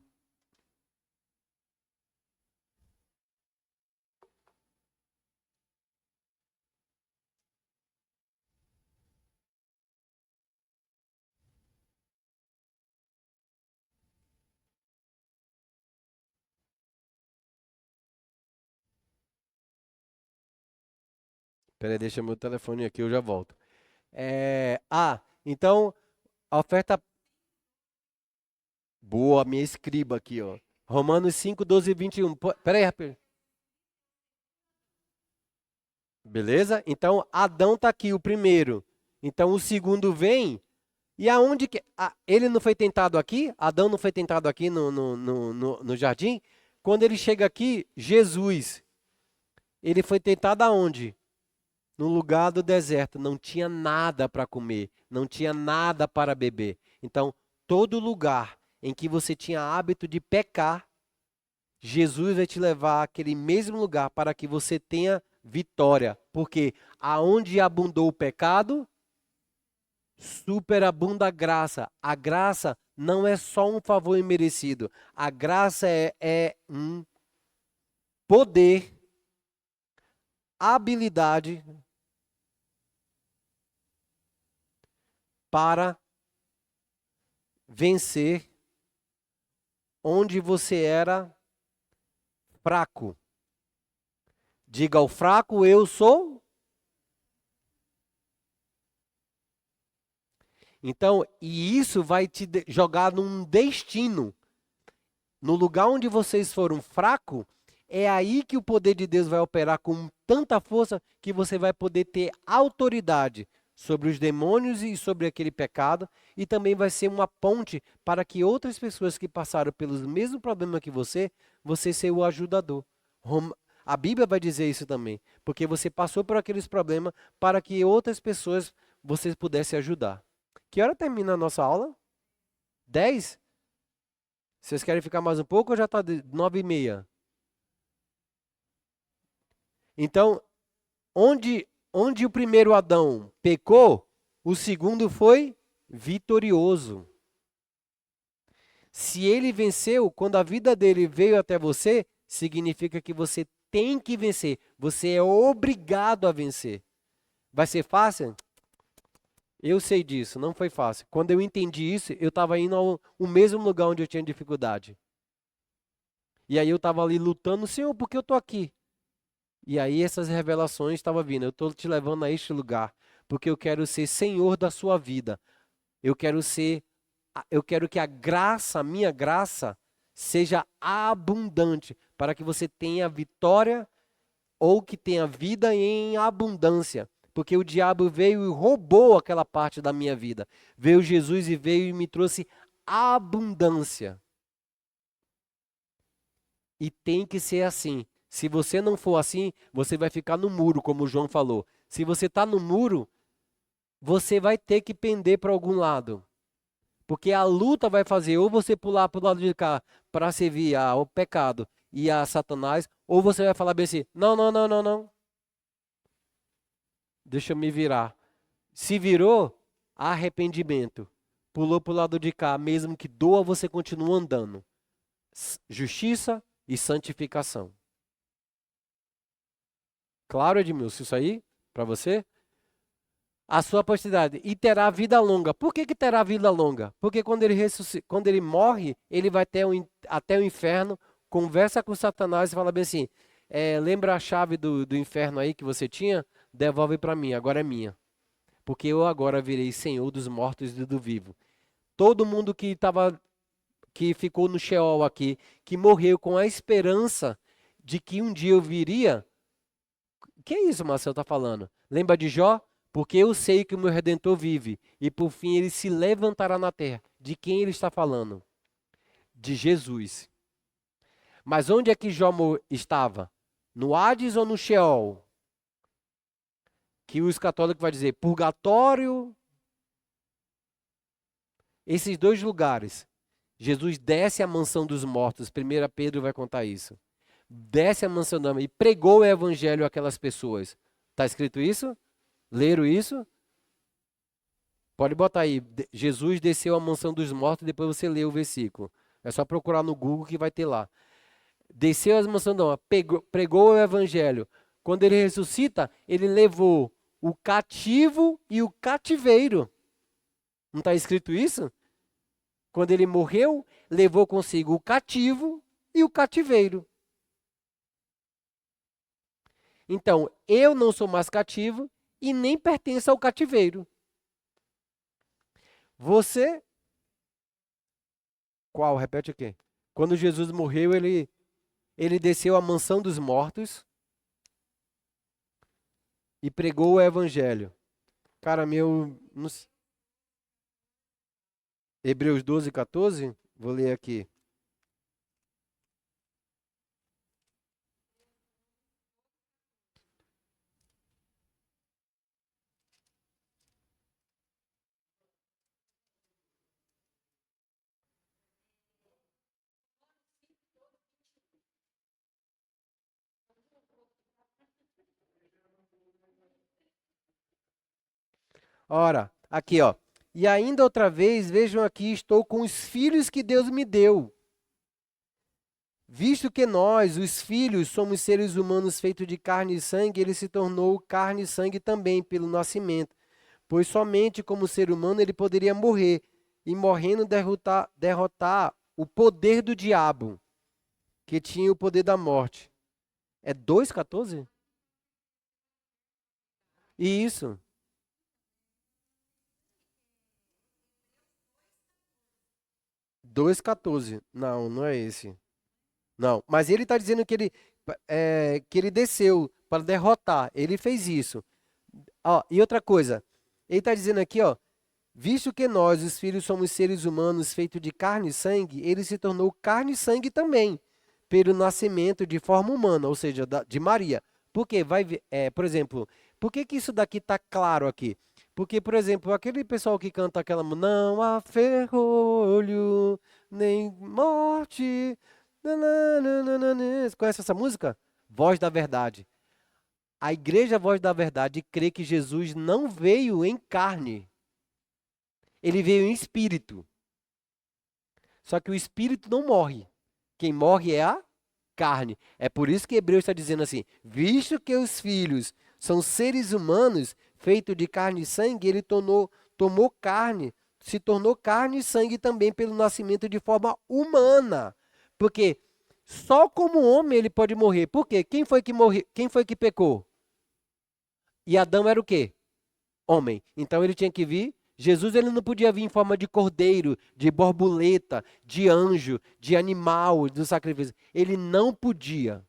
Peraí, deixa meu telefone aqui, eu já volto. Então, a oferta boa, minha escriba aqui, ó. Romanos 5, 12 e 21. Peraí, rapaz. Beleza? Então, Adão tá aqui, o primeiro. Então, o segundo vem. E aonde que. Ele não foi tentado aqui? Adão não foi tentado aqui no jardim? Quando ele chega aqui, Jesus. Ele foi tentado aonde? No lugar do deserto. Não tinha nada para comer. Não tinha nada para beber. Então, todo lugar em que você tinha hábito de pecar, Jesus vai te levar àquele mesmo lugar para que você tenha vitória. Porque aonde abundou o pecado, superabunda a graça. A graça não é só um favor imerecido. A graça é um poder, habilidade para vencer onde você era fraco. Diga ao fraco, eu sou. Então, e isso vai te jogar num destino. No lugar onde vocês foram fracos, é aí que o poder de Deus vai operar com tanta força que você vai poder ter autoridade sobre os demônios e sobre aquele pecado, e também vai ser uma ponte para que outras pessoas que passaram pelos mesmos problemas que você ser o ajudador. A Bíblia vai dizer isso também, porque você passou por aqueles problemas para que outras pessoas você pudesse ajudar. Que hora termina a nossa aula? 10? Vocês querem ficar mais um pouco ou já está 9h30? Então, onde o primeiro Adão pecou, o segundo foi vitorioso. Se ele venceu, quando a vida dele veio até você, significa que você tem que vencer. Você é obrigado a vencer. Vai ser fácil? Eu sei disso, não foi fácil. Quando eu entendi isso, eu estava indo ao mesmo lugar onde eu tinha dificuldade. E aí eu estava ali lutando, Senhor, por que eu estou aqui? E aí essas revelações estavam vindo. Eu estou te levando a este lugar, porque eu quero ser senhor da sua vida. Eu quero ser, eu quero que a graça, a minha graça, seja abundante, para que você tenha vitória ou que tenha vida em abundância. Porque o diabo veio e roubou aquela parte da minha vida. Veio Jesus e veio e me trouxe abundância. E tem que ser assim. Se você não for assim, você vai ficar no muro, como o João falou. Se você está no muro, você vai ter que pender para algum lado. Porque a luta vai fazer ou você pular para o lado de cá para servir ao pecado e a Satanás, ou você vai falar bem assim: não, não, não, não, não. Deixa eu me virar. Se virou, arrependimento. Pulou para o lado de cá, mesmo que doa, você continua andando. Justiça e santificação. Claro, Edmilson, isso aí para você? A sua posteridade e terá vida longa. Por que, que terá vida longa? Porque quando ele morre, ele vai até o inferno, conversa com Satanás e fala bem assim: lembra a chave do inferno aí que você tinha? Devolve para mim, agora é minha. Porque eu agora virei Senhor dos mortos e do vivo. Todo mundo que ficou no Sheol aqui, que morreu com a esperança de que um dia eu viria. Que é isso, Marcelo está falando? Lembra de Jó? Porque eu sei que o meu Redentor vive, e por fim ele se levantará na terra. De quem ele está falando? De Jesus. Mas onde é que Jó estava? No Hades ou no Sheol? Que os católicos vão dizer purgatório. Esses dois lugares. Jesus desce à mansão dos mortos. 1 Pedro vai contar isso. Desce à mansão da e pregou o evangelho àquelas pessoas. Está escrito isso? Leram isso? Pode botar aí. Jesus desceu à mansão dos mortos, depois você lê o versículo. É só procurar no Google que vai ter lá. Desceu à mansão, não, pregou o evangelho. Quando ele ressuscita, ele levou o cativo e o cativeiro. Não está escrito isso? Quando ele morreu, levou consigo o cativo e o cativeiro. Então, eu não sou mais cativo e nem pertenço ao cativeiro. Você, qual? Repete o quê? Quando Jesus morreu, ele desceu à mansão dos mortos e pregou o evangelho. Cara, meu, Hebreus 12, 14, vou ler aqui. Ora, aqui ó. E ainda outra vez, vejam aqui, estou com os filhos que Deus me deu. Visto que nós, os filhos, somos seres humanos feitos de carne e sangue, ele se tornou carne e sangue também pelo nascimento. Pois somente como ser humano ele poderia morrer, e morrendo derrotar o poder do diabo, que tinha o poder da morte. É 2,14? Isso, 2,14. Não, não é esse. Não, mas ele está dizendo que ele desceu para derrotar. Ele fez isso. Ó, e outra coisa, ele está dizendo aqui, ó, visto que nós, os filhos, somos seres humanos feitos de carne e sangue, ele se tornou carne e sangue também, pelo nascimento de forma humana, ou seja, de Maria. Porque por exemplo, por que que isso daqui está claro aqui? Porque, por exemplo, aquele pessoal que canta aquela não há ferrolho, nem morte. Nananana. Você conhece essa música? Voz da Verdade. A igreja Voz da Verdade crê que Jesus não veio em carne, ele veio em espírito. Só que o espírito não morre. Quem morre é a carne. É por isso que Hebreus está dizendo assim: visto que os filhos são seres humanos, feitos de carne e sangue, ele tomou carne, se tornou carne e sangue também pelo nascimento de forma humana. Porque só como homem ele pode morrer. Por quê? Quem foi que morreu? Quem foi que pecou? E Adão era o quê? Homem. Então ele tinha que vir. Jesus ele não podia vir em forma de cordeiro, de borboleta, de anjo, de animal, do sacrifício. Ele não podia.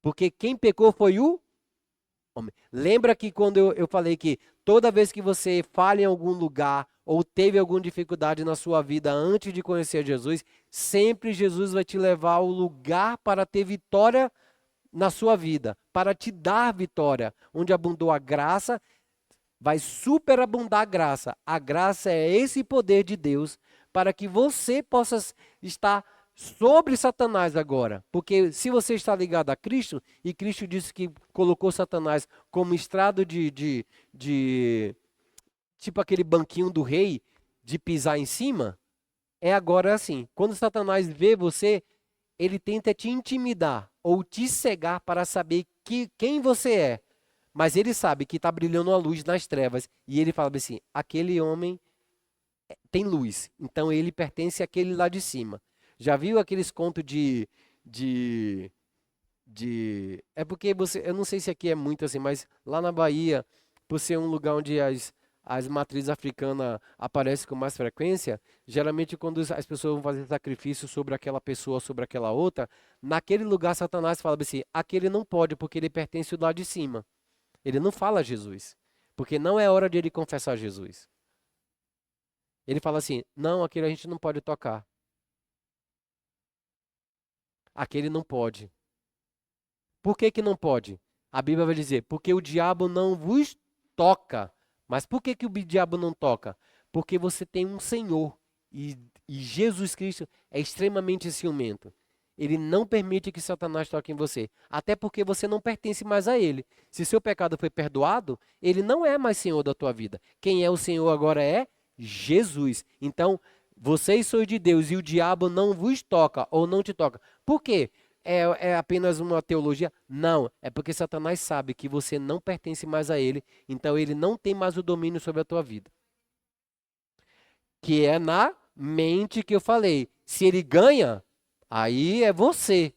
Porque quem pecou foi o homem. Lembra que quando eu falei que toda vez que você falha em algum lugar ou teve alguma dificuldade na sua vida antes de conhecer Jesus, sempre Jesus vai te levar ao lugar para ter vitória na sua vida, para te dar vitória. Onde abundou a graça, vai superabundar a graça. A graça é esse poder de Deus para que você possa estar sobre Satanás agora. Porque se você está ligado a Cristo, e Cristo disse que colocou Satanás como estrado de tipo aquele banquinho do rei, de pisar em cima, é agora assim. Quando Satanás vê você, ele tenta te intimidar ou te cegar para saber quem você é. Mas ele sabe que está brilhando a luz nas trevas. E ele fala assim: aquele homem tem luz. Então ele pertence àquele lá de cima. Já viu aqueles contos de, é porque você. Eu não sei se aqui é muito assim, mas lá na Bahia, por ser um lugar onde as matrizes africanas aparecem com mais frequência, geralmente quando as pessoas vão fazer sacrifício sobre aquela pessoa, sobre aquela outra, naquele lugar Satanás fala assim: aquele não pode, porque ele pertence ao lado de cima. Ele não fala Jesus, porque não é hora de ele confessar Jesus. Ele fala assim: não, aquele a gente não pode tocar. Aquele não pode. Por que que não pode? A Bíblia vai dizer: porque o diabo não vos toca. Mas por que que o diabo não toca? Porque você tem um Senhor e Jesus Cristo é extremamente ciumento. Ele não permite que Satanás toque em você. Até porque você não pertence mais a ele. Se seu pecado foi perdoado, ele não é mais senhor da tua vida. Quem é o senhor agora é Jesus. Então, vocês sois de Deus e o diabo não vos toca ou não te toca. Por quê? É apenas uma teologia? Não, é porque Satanás sabe que você não pertence mais a ele, então ele não tem mais o domínio sobre a tua vida. Que é na mente que eu falei. Se ele ganha, aí é você.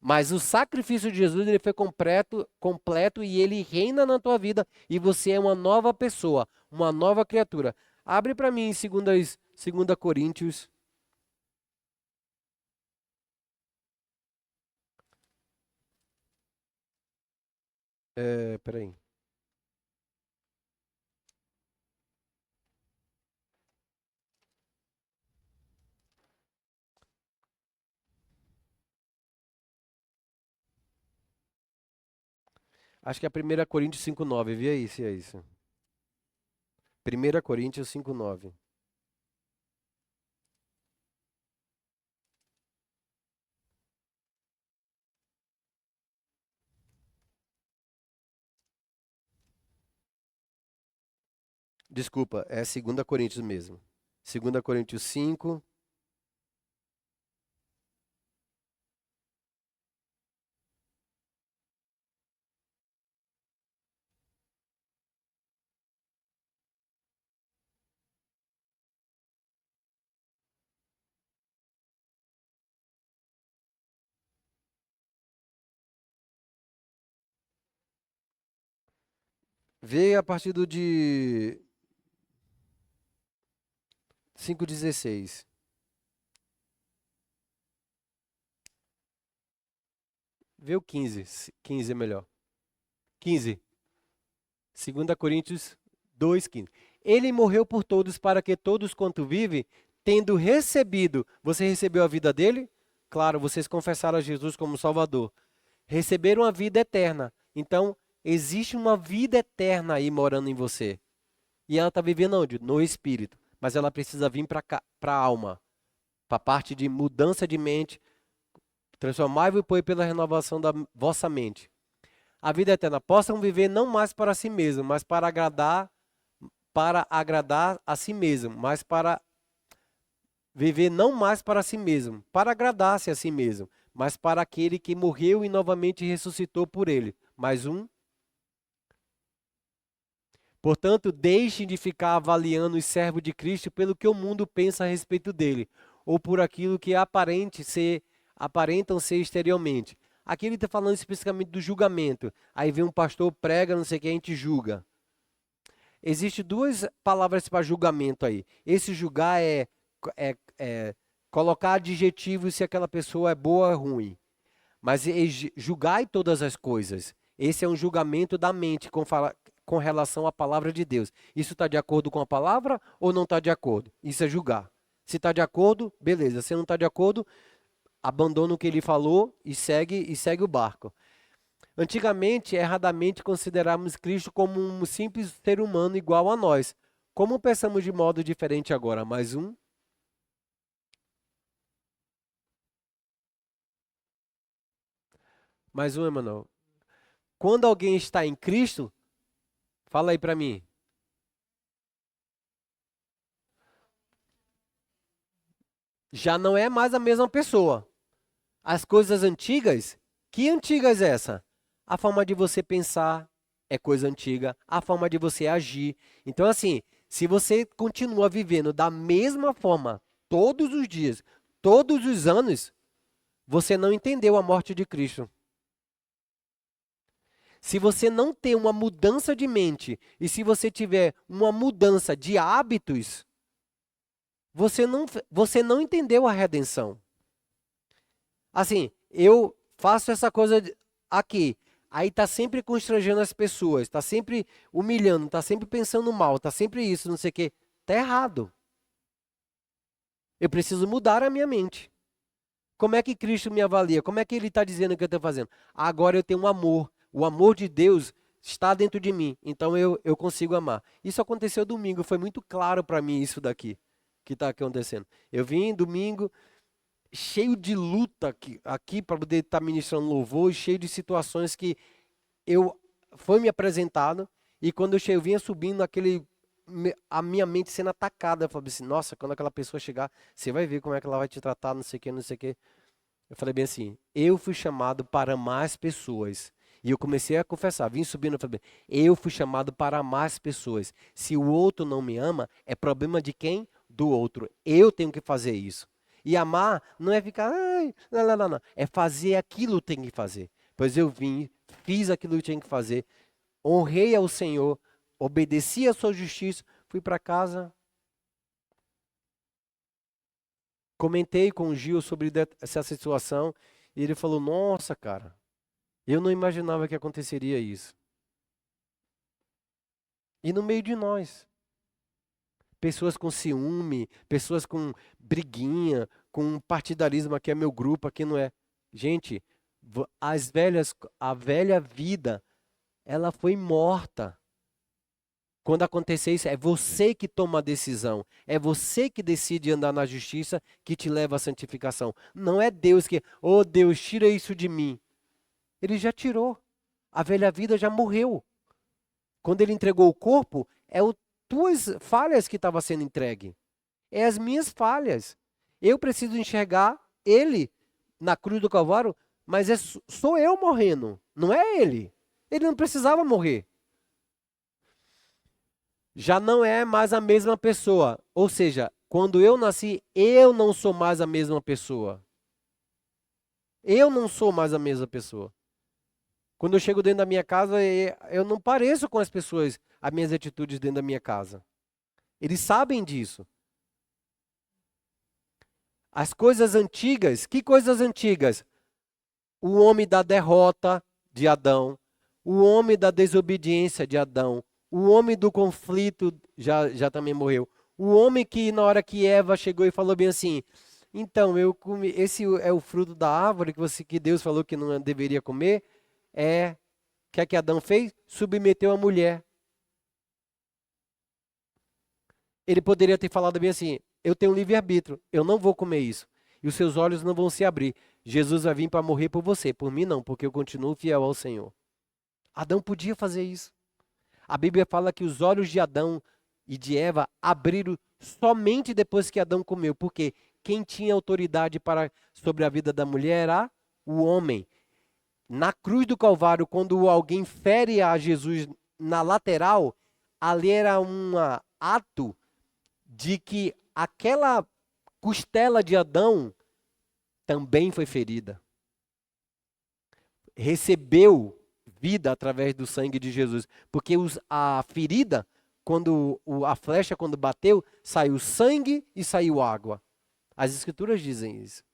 Mas o sacrifício de Jesus ele foi completo e ele reina na tua vida e você é uma nova pessoa, uma nova criatura. Abre para mim em 2 Coríntios. Peraí. Acho que é 1 Coríntios 5:9. Vê aí se é isso. 1 Coríntios 5:9. Desculpa, é 2 Coríntios mesmo. 2 Coríntios 5. Vê a partir do de 5:16. Vê o 15. 15 é melhor. 15. 2 Coríntios 2:15. Ele morreu por todos para que todos quanto vivem, tendo recebido, você recebeu a vida dele? Claro, vocês confessaram a Jesus como Salvador. Receberam a vida eterna. Então, existe uma vida eterna aí morando em você. E ela está vivendo onde? No espírito. Mas ela precisa vir para a alma, para a parte de mudança de mente. Transformai-vos, pois, pela renovação da vossa mente. A vida eterna possam viver não mais para si mesmo, mas para agradar a si mesmo, mas para viver não mais para si mesmo, para agradar-se a si mesmo, mas para aquele que morreu e novamente ressuscitou por ele. Mais um. Portanto, deixem de ficar avaliando os servos de Cristo pelo que o mundo pensa a respeito dele, ou por aquilo que aparentam ser exteriormente. Aqui ele está falando especificamente do julgamento. Aí vem um pastor, prega, não sei o que, a gente julga. Existem duas palavras para julgamento aí. Esse julgar é colocar adjetivos se aquela pessoa é boa ou ruim. Mas julgai todas as coisas. Esse é um julgamento da mente com relação à palavra de Deus. Isso está de acordo com a palavra ou não está de acordo? Isso é julgar. Se está de acordo, beleza. Se não está de acordo, abandona o que ele falou e segue o barco. Antigamente, erradamente considerávamos Cristo como um simples ser humano igual a nós. Como pensamos de modo diferente agora? Mais um. Mais um, Emanuel. Quando alguém está em Cristo, fala aí para mim. Já não é mais a mesma pessoa. As coisas antigas, que antigas é essa? A forma de você pensar é coisa antiga, a forma de você agir. Então, assim, se você continua vivendo da mesma forma todos os dias, todos os anos, você não entendeu a morte de Cristo. Se você não tem uma mudança de mente e se você tiver uma mudança de hábitos, você não entendeu a redenção. Assim, eu faço essa coisa aqui, aí tá sempre constrangendo as pessoas, tá sempre humilhando, tá sempre pensando mal, tá sempre isso, não sei o quê. Tá errado. Eu preciso mudar a minha mente. Como é que Cristo me avalia? Como é que Ele está dizendo o que eu estou fazendo? Agora eu tenho um amor. O amor de Deus está dentro de mim. Então eu consigo amar. Isso aconteceu domingo. Foi muito claro para mim isso daqui que está acontecendo. Eu vim domingo. cheio de luta aqui para poder estar ministrando louvor, e cheio de situações que eu foi me apresentado, e quando eu vinha subindo a minha mente sendo atacada, eu falei assim, nossa, quando aquela pessoa chegar, você vai ver como é que ela vai te tratar, não sei o que, não sei o que. Eu falei bem assim, eu fui chamado para amar as pessoas. E eu comecei a confessar, vim subindo, eu falei, eu fui chamado para amar as pessoas. Se o outro não me ama, é problema de quem? Do outro. Eu tenho que fazer isso. E amar não é ficar, ai, não, não, não, não. É fazer aquilo que tem que fazer. Pois eu vim, fiz aquilo que tinha que fazer, honrei ao Senhor, obedeci à sua justiça, fui para casa, comentei com o Gil sobre essa situação, e ele falou, nossa, cara, eu não imaginava que aconteceria isso. E no meio de nós, pessoas com ciúme, pessoas com briguinha, com partidarismo, aqui é meu grupo, aqui não é. Gente, a velha vida, ela foi morta. Quando acontecer isso, é você que toma a decisão. É você que decide andar na justiça que te leva à santificação. Não é Deus que, oh Deus, tira isso de mim. Ele já tirou. A velha vida já morreu. Quando ele entregou o corpo, é as tuas falhas que estava sendo entregue. É as minhas falhas. Eu preciso enxergar ele na cruz do Calvário, mas sou eu morrendo, não é ele. Ele não precisava morrer. Já não é mais a mesma pessoa. Ou seja, quando eu nasci, eu não sou mais a mesma pessoa. Eu não sou mais a mesma pessoa. Quando eu chego dentro da minha casa, eu não pareço com as pessoas, as minhas atitudes dentro da minha casa. Eles sabem disso. As coisas antigas, que coisas antigas? O homem da derrota de Adão, o homem da desobediência de Adão, o homem do conflito já também morreu. O homem que na hora que Eva chegou e falou bem assim, então eu comi, esse é o fruto da árvore que Deus falou que não deveria comer, o que é que Adão fez? Submeteu a mulher. Ele poderia ter falado bem assim, eu tenho livre-arbítrio, eu não vou comer isso. E os seus olhos não vão se abrir. Jesus vai vir para morrer por você, por mim não, porque eu continuo fiel ao Senhor. Adão podia fazer isso. A Bíblia fala que os olhos de Adão e de Eva abriram somente depois que Adão comeu, porque quem tinha autoridade sobre a vida da mulher era o homem. Na cruz do Calvário, quando alguém fere a Jesus na lateral, ali era um ato de que aquela costela de Adão também foi ferida. Recebeu vida através do sangue de Jesus. Porque a ferida, a flecha quando bateu, saiu sangue e saiu água. As escrituras dizem isso.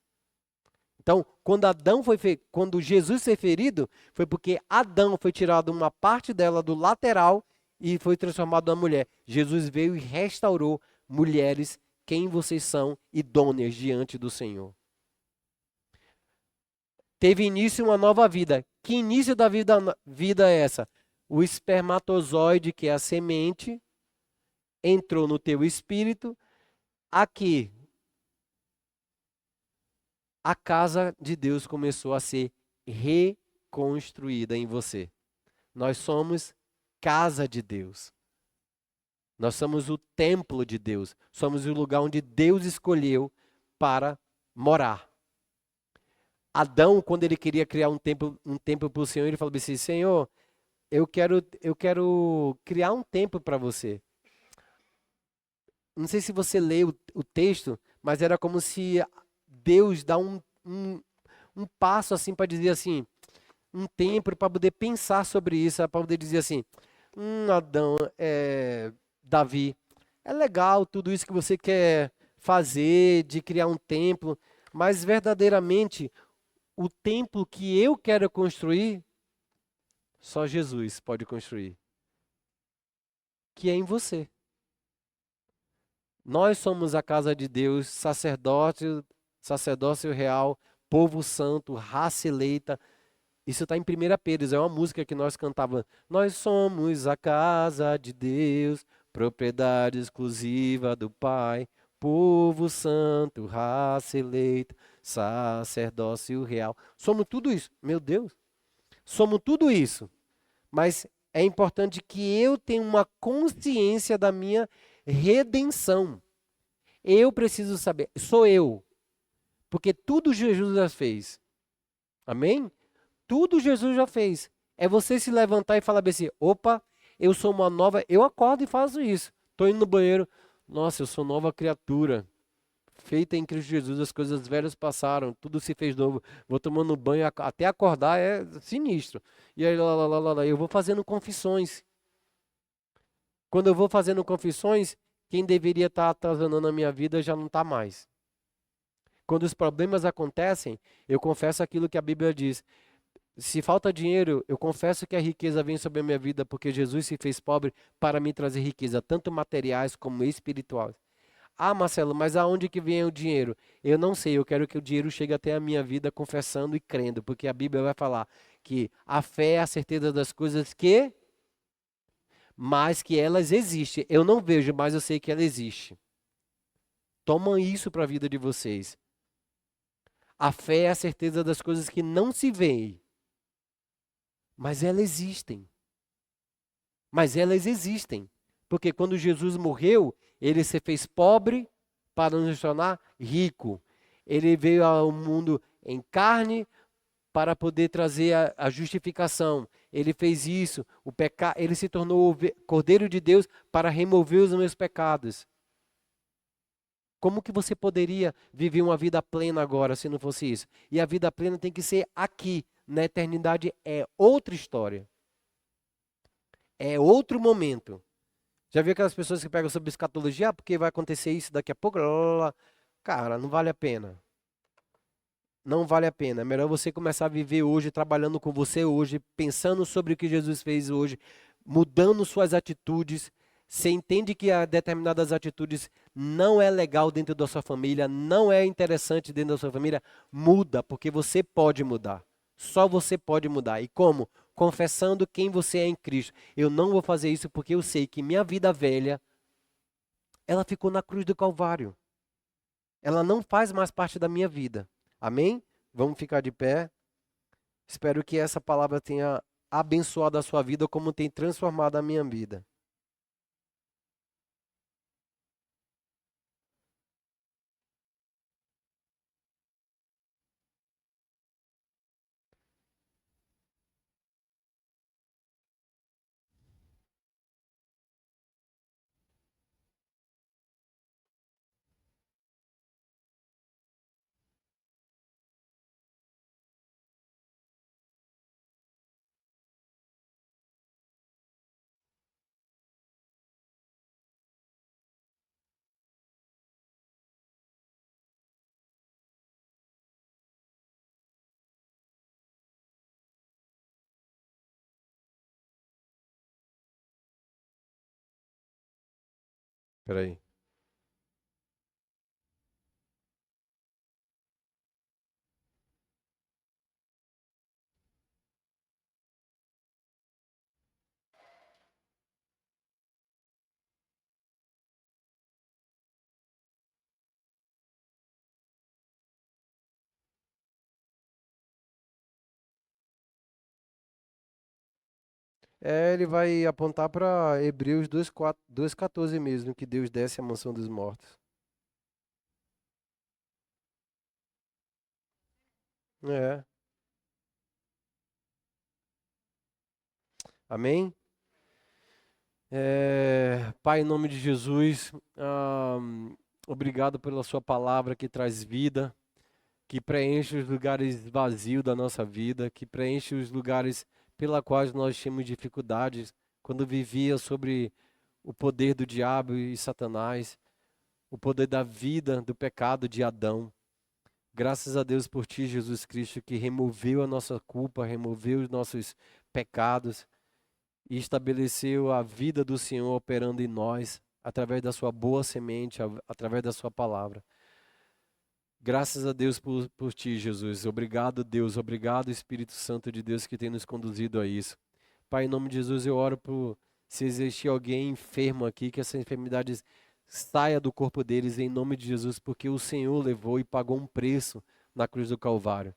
Então, quando Jesus foi ferido, foi porque Adão foi tirado uma parte dela do lateral e foi transformado numa mulher. Jesus veio e restaurou mulheres, quem vocês são, idôneas diante do Senhor. Teve início uma nova vida. Que início da vida é essa? O espermatozoide, que é a semente, entrou no teu espírito. Aqui, a casa de Deus começou a ser reconstruída em você. Nós somos casa de Deus. Nós somos o templo de Deus. Somos o lugar onde Deus escolheu para morar. Adão, quando ele queria criar um templo para o Senhor, ele falou assim, Senhor, eu quero criar um templo para você. Não sei se você leu o texto, mas era como se Deus dá um passo assim para dizer assim, um tempo para poder pensar sobre isso, para poder dizer assim, Adão, Davi, é legal tudo isso que você quer fazer, de criar um templo, mas verdadeiramente o templo que eu quero construir, só Jesus pode construir, que é em você. Nós somos a casa de Deus, sacerdócio real, povo santo, raça eleita. Isso está em 1 Pedro, é uma música que nós cantávamos. Nós somos a casa de Deus, propriedade exclusiva do Pai, povo santo, raça eleita, sacerdócio real. Somos tudo isso. Meu Deus. Somos tudo isso. Mas é importante que eu tenha uma consciência da minha redenção. Eu preciso saber, sou eu, porque tudo Jesus já fez. Amém? Tudo Jesus já fez. É você se levantar e falar bem assim: opa, eu sou uma nova. Eu acordo e faço isso. Estou indo no banheiro. Nossa, eu sou nova criatura. Feita em Cristo Jesus, as coisas velhas passaram, tudo se fez novo. Vou tomando banho até acordar, é sinistro. E aí, lá, eu vou fazendo confissões. Quando eu vou fazendo confissões, quem deveria estar atazanando a minha vida já não está mais. Quando os problemas acontecem, eu confesso aquilo que a Bíblia diz. Se falta dinheiro, eu confesso que a riqueza vem sobre a minha vida, porque Jesus se fez pobre para me trazer riqueza, tanto materiais como espirituais. Ah, Marcelo, mas aonde que vem o dinheiro? Eu não sei, eu quero que o dinheiro chegue até a minha vida confessando e crendo, porque a Bíblia vai falar que a fé é a certeza das coisas mas que elas existem. Eu não vejo, mas eu sei que ela existe. Tomam isso para a vida de vocês. A fé é a certeza das coisas que não se veem, mas elas existem. Mas elas existem. Porque quando Jesus morreu, ele se fez pobre para nos tornar rico. Ele veio ao mundo em carne para poder trazer a justificação. Ele fez isso, ele se tornou o Cordeiro de Deus para remover os meus pecados. Como que você poderia viver uma vida plena agora se não fosse isso? E a vida plena tem que ser aqui, na eternidade é outra história. É outro momento. Já viu aquelas pessoas que pegam sobre escatologia? Ah, porque vai acontecer isso daqui a pouco? Lá, lá, lá. Cara, não vale a pena. Não vale a pena. É melhor você começar a viver hoje, trabalhando com você hoje, pensando sobre o que Jesus fez hoje, mudando suas atitudes. Você entende que determinadas atitudes não é legal dentro da sua família, não é interessante dentro da sua família, muda, porque você pode mudar. Só você pode mudar. E como? Confessando quem você é em Cristo. Eu não vou fazer isso porque eu sei que minha vida velha, ela ficou na cruz do Calvário. Ela não faz mais parte da minha vida. Amém? Vamos ficar de pé. Espero que essa palavra tenha abençoado a sua vida como tem transformado a minha vida. Peraí. Ele vai apontar para Hebreus 2,14 mesmo, que Deus desce a mansão dos mortos. É. Amém? Pai, em nome de Jesus, obrigado pela sua palavra que traz vida, que preenche os lugares vazios da nossa vida, que preenche os lugares pela quais nós tínhamos dificuldades quando vivia sobre o poder do diabo e Satanás, o poder da vida, do pecado de Adão. Graças a Deus por ti, Jesus Cristo, que removeu a nossa culpa, removeu os nossos pecados e estabeleceu a vida do Senhor operando em nós, através da sua boa semente, através da sua palavra. Graças a Deus por ti, Jesus. Obrigado, Deus. Obrigado, Espírito Santo de Deus, que tem nos conduzido a isso. Pai, em nome de Jesus, eu oro por se existir alguém enfermo aqui, que essa enfermidade saia do corpo deles em nome de Jesus, porque o Senhor levou e pagou um preço na cruz do Calvário.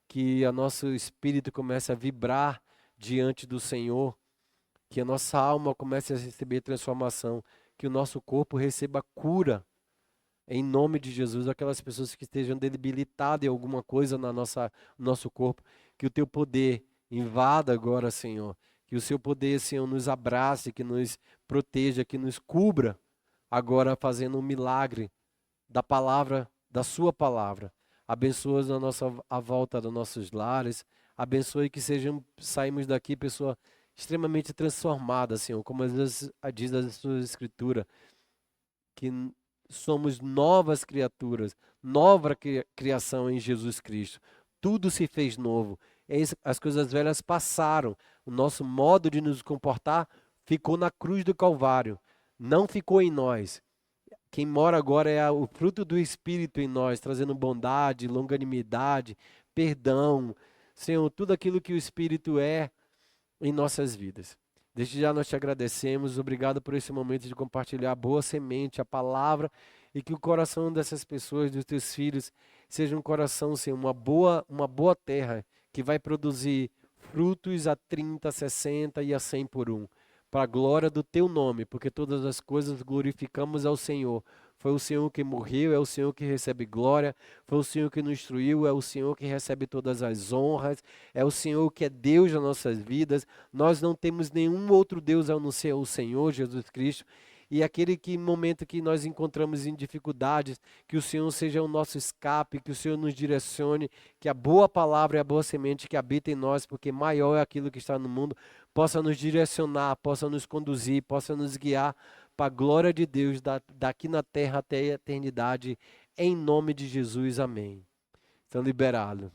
Que o nosso espírito comece a vibrar diante do Senhor, que a nossa alma comece a receber transformação, que o nosso corpo receba cura, em nome de Jesus, aquelas pessoas que estejam debilitadas em alguma coisa no nosso corpo, que o teu poder invada agora, Senhor, que o seu poder, Senhor, nos abrace, que nos proteja, que nos cubra, agora fazendo um milagre da palavra, da sua palavra. Abençoa a volta dos nossos lares. Abençoe que saímos daqui pessoa extremamente transformada, Senhor, como às vezes diz a sua escritura, que somos novas criaturas, nova criação em Jesus Cristo. Tudo se fez novo. As coisas velhas passaram. O nosso modo de nos comportar ficou na cruz do Calvário, não ficou em nós. Quem mora agora é o fruto do Espírito em nós, trazendo bondade, longanimidade, perdão, Senhor, tudo aquilo que o Espírito é em nossas vidas. Desde já nós te agradecemos, obrigado por esse momento de compartilhar a boa semente, a palavra, e que o coração dessas pessoas, dos teus filhos, seja um coração, Senhor, uma boa terra, que vai produzir frutos a 30, 60 e a 100 por um, para a glória do teu nome, porque todas as coisas glorificamos ao Senhor. Foi o Senhor que morreu, é o Senhor que recebe glória, foi o Senhor que nos instruiu, é o Senhor que recebe todas as honras, é o Senhor que é Deus nas nossas vidas. Nós não temos nenhum outro Deus a não ser o Senhor Jesus Cristo. E aquele momento que nós encontramos em dificuldades, que o Senhor seja o nosso escape, que o Senhor nos direcione, que a boa palavra e a boa semente que habita em nós, porque maior é aquilo que está no mundo, possa nos direcionar, possa nos conduzir, possa nos guiar para a glória de Deus, daqui na terra até a eternidade, em nome de Jesus, amém. Estão liberados.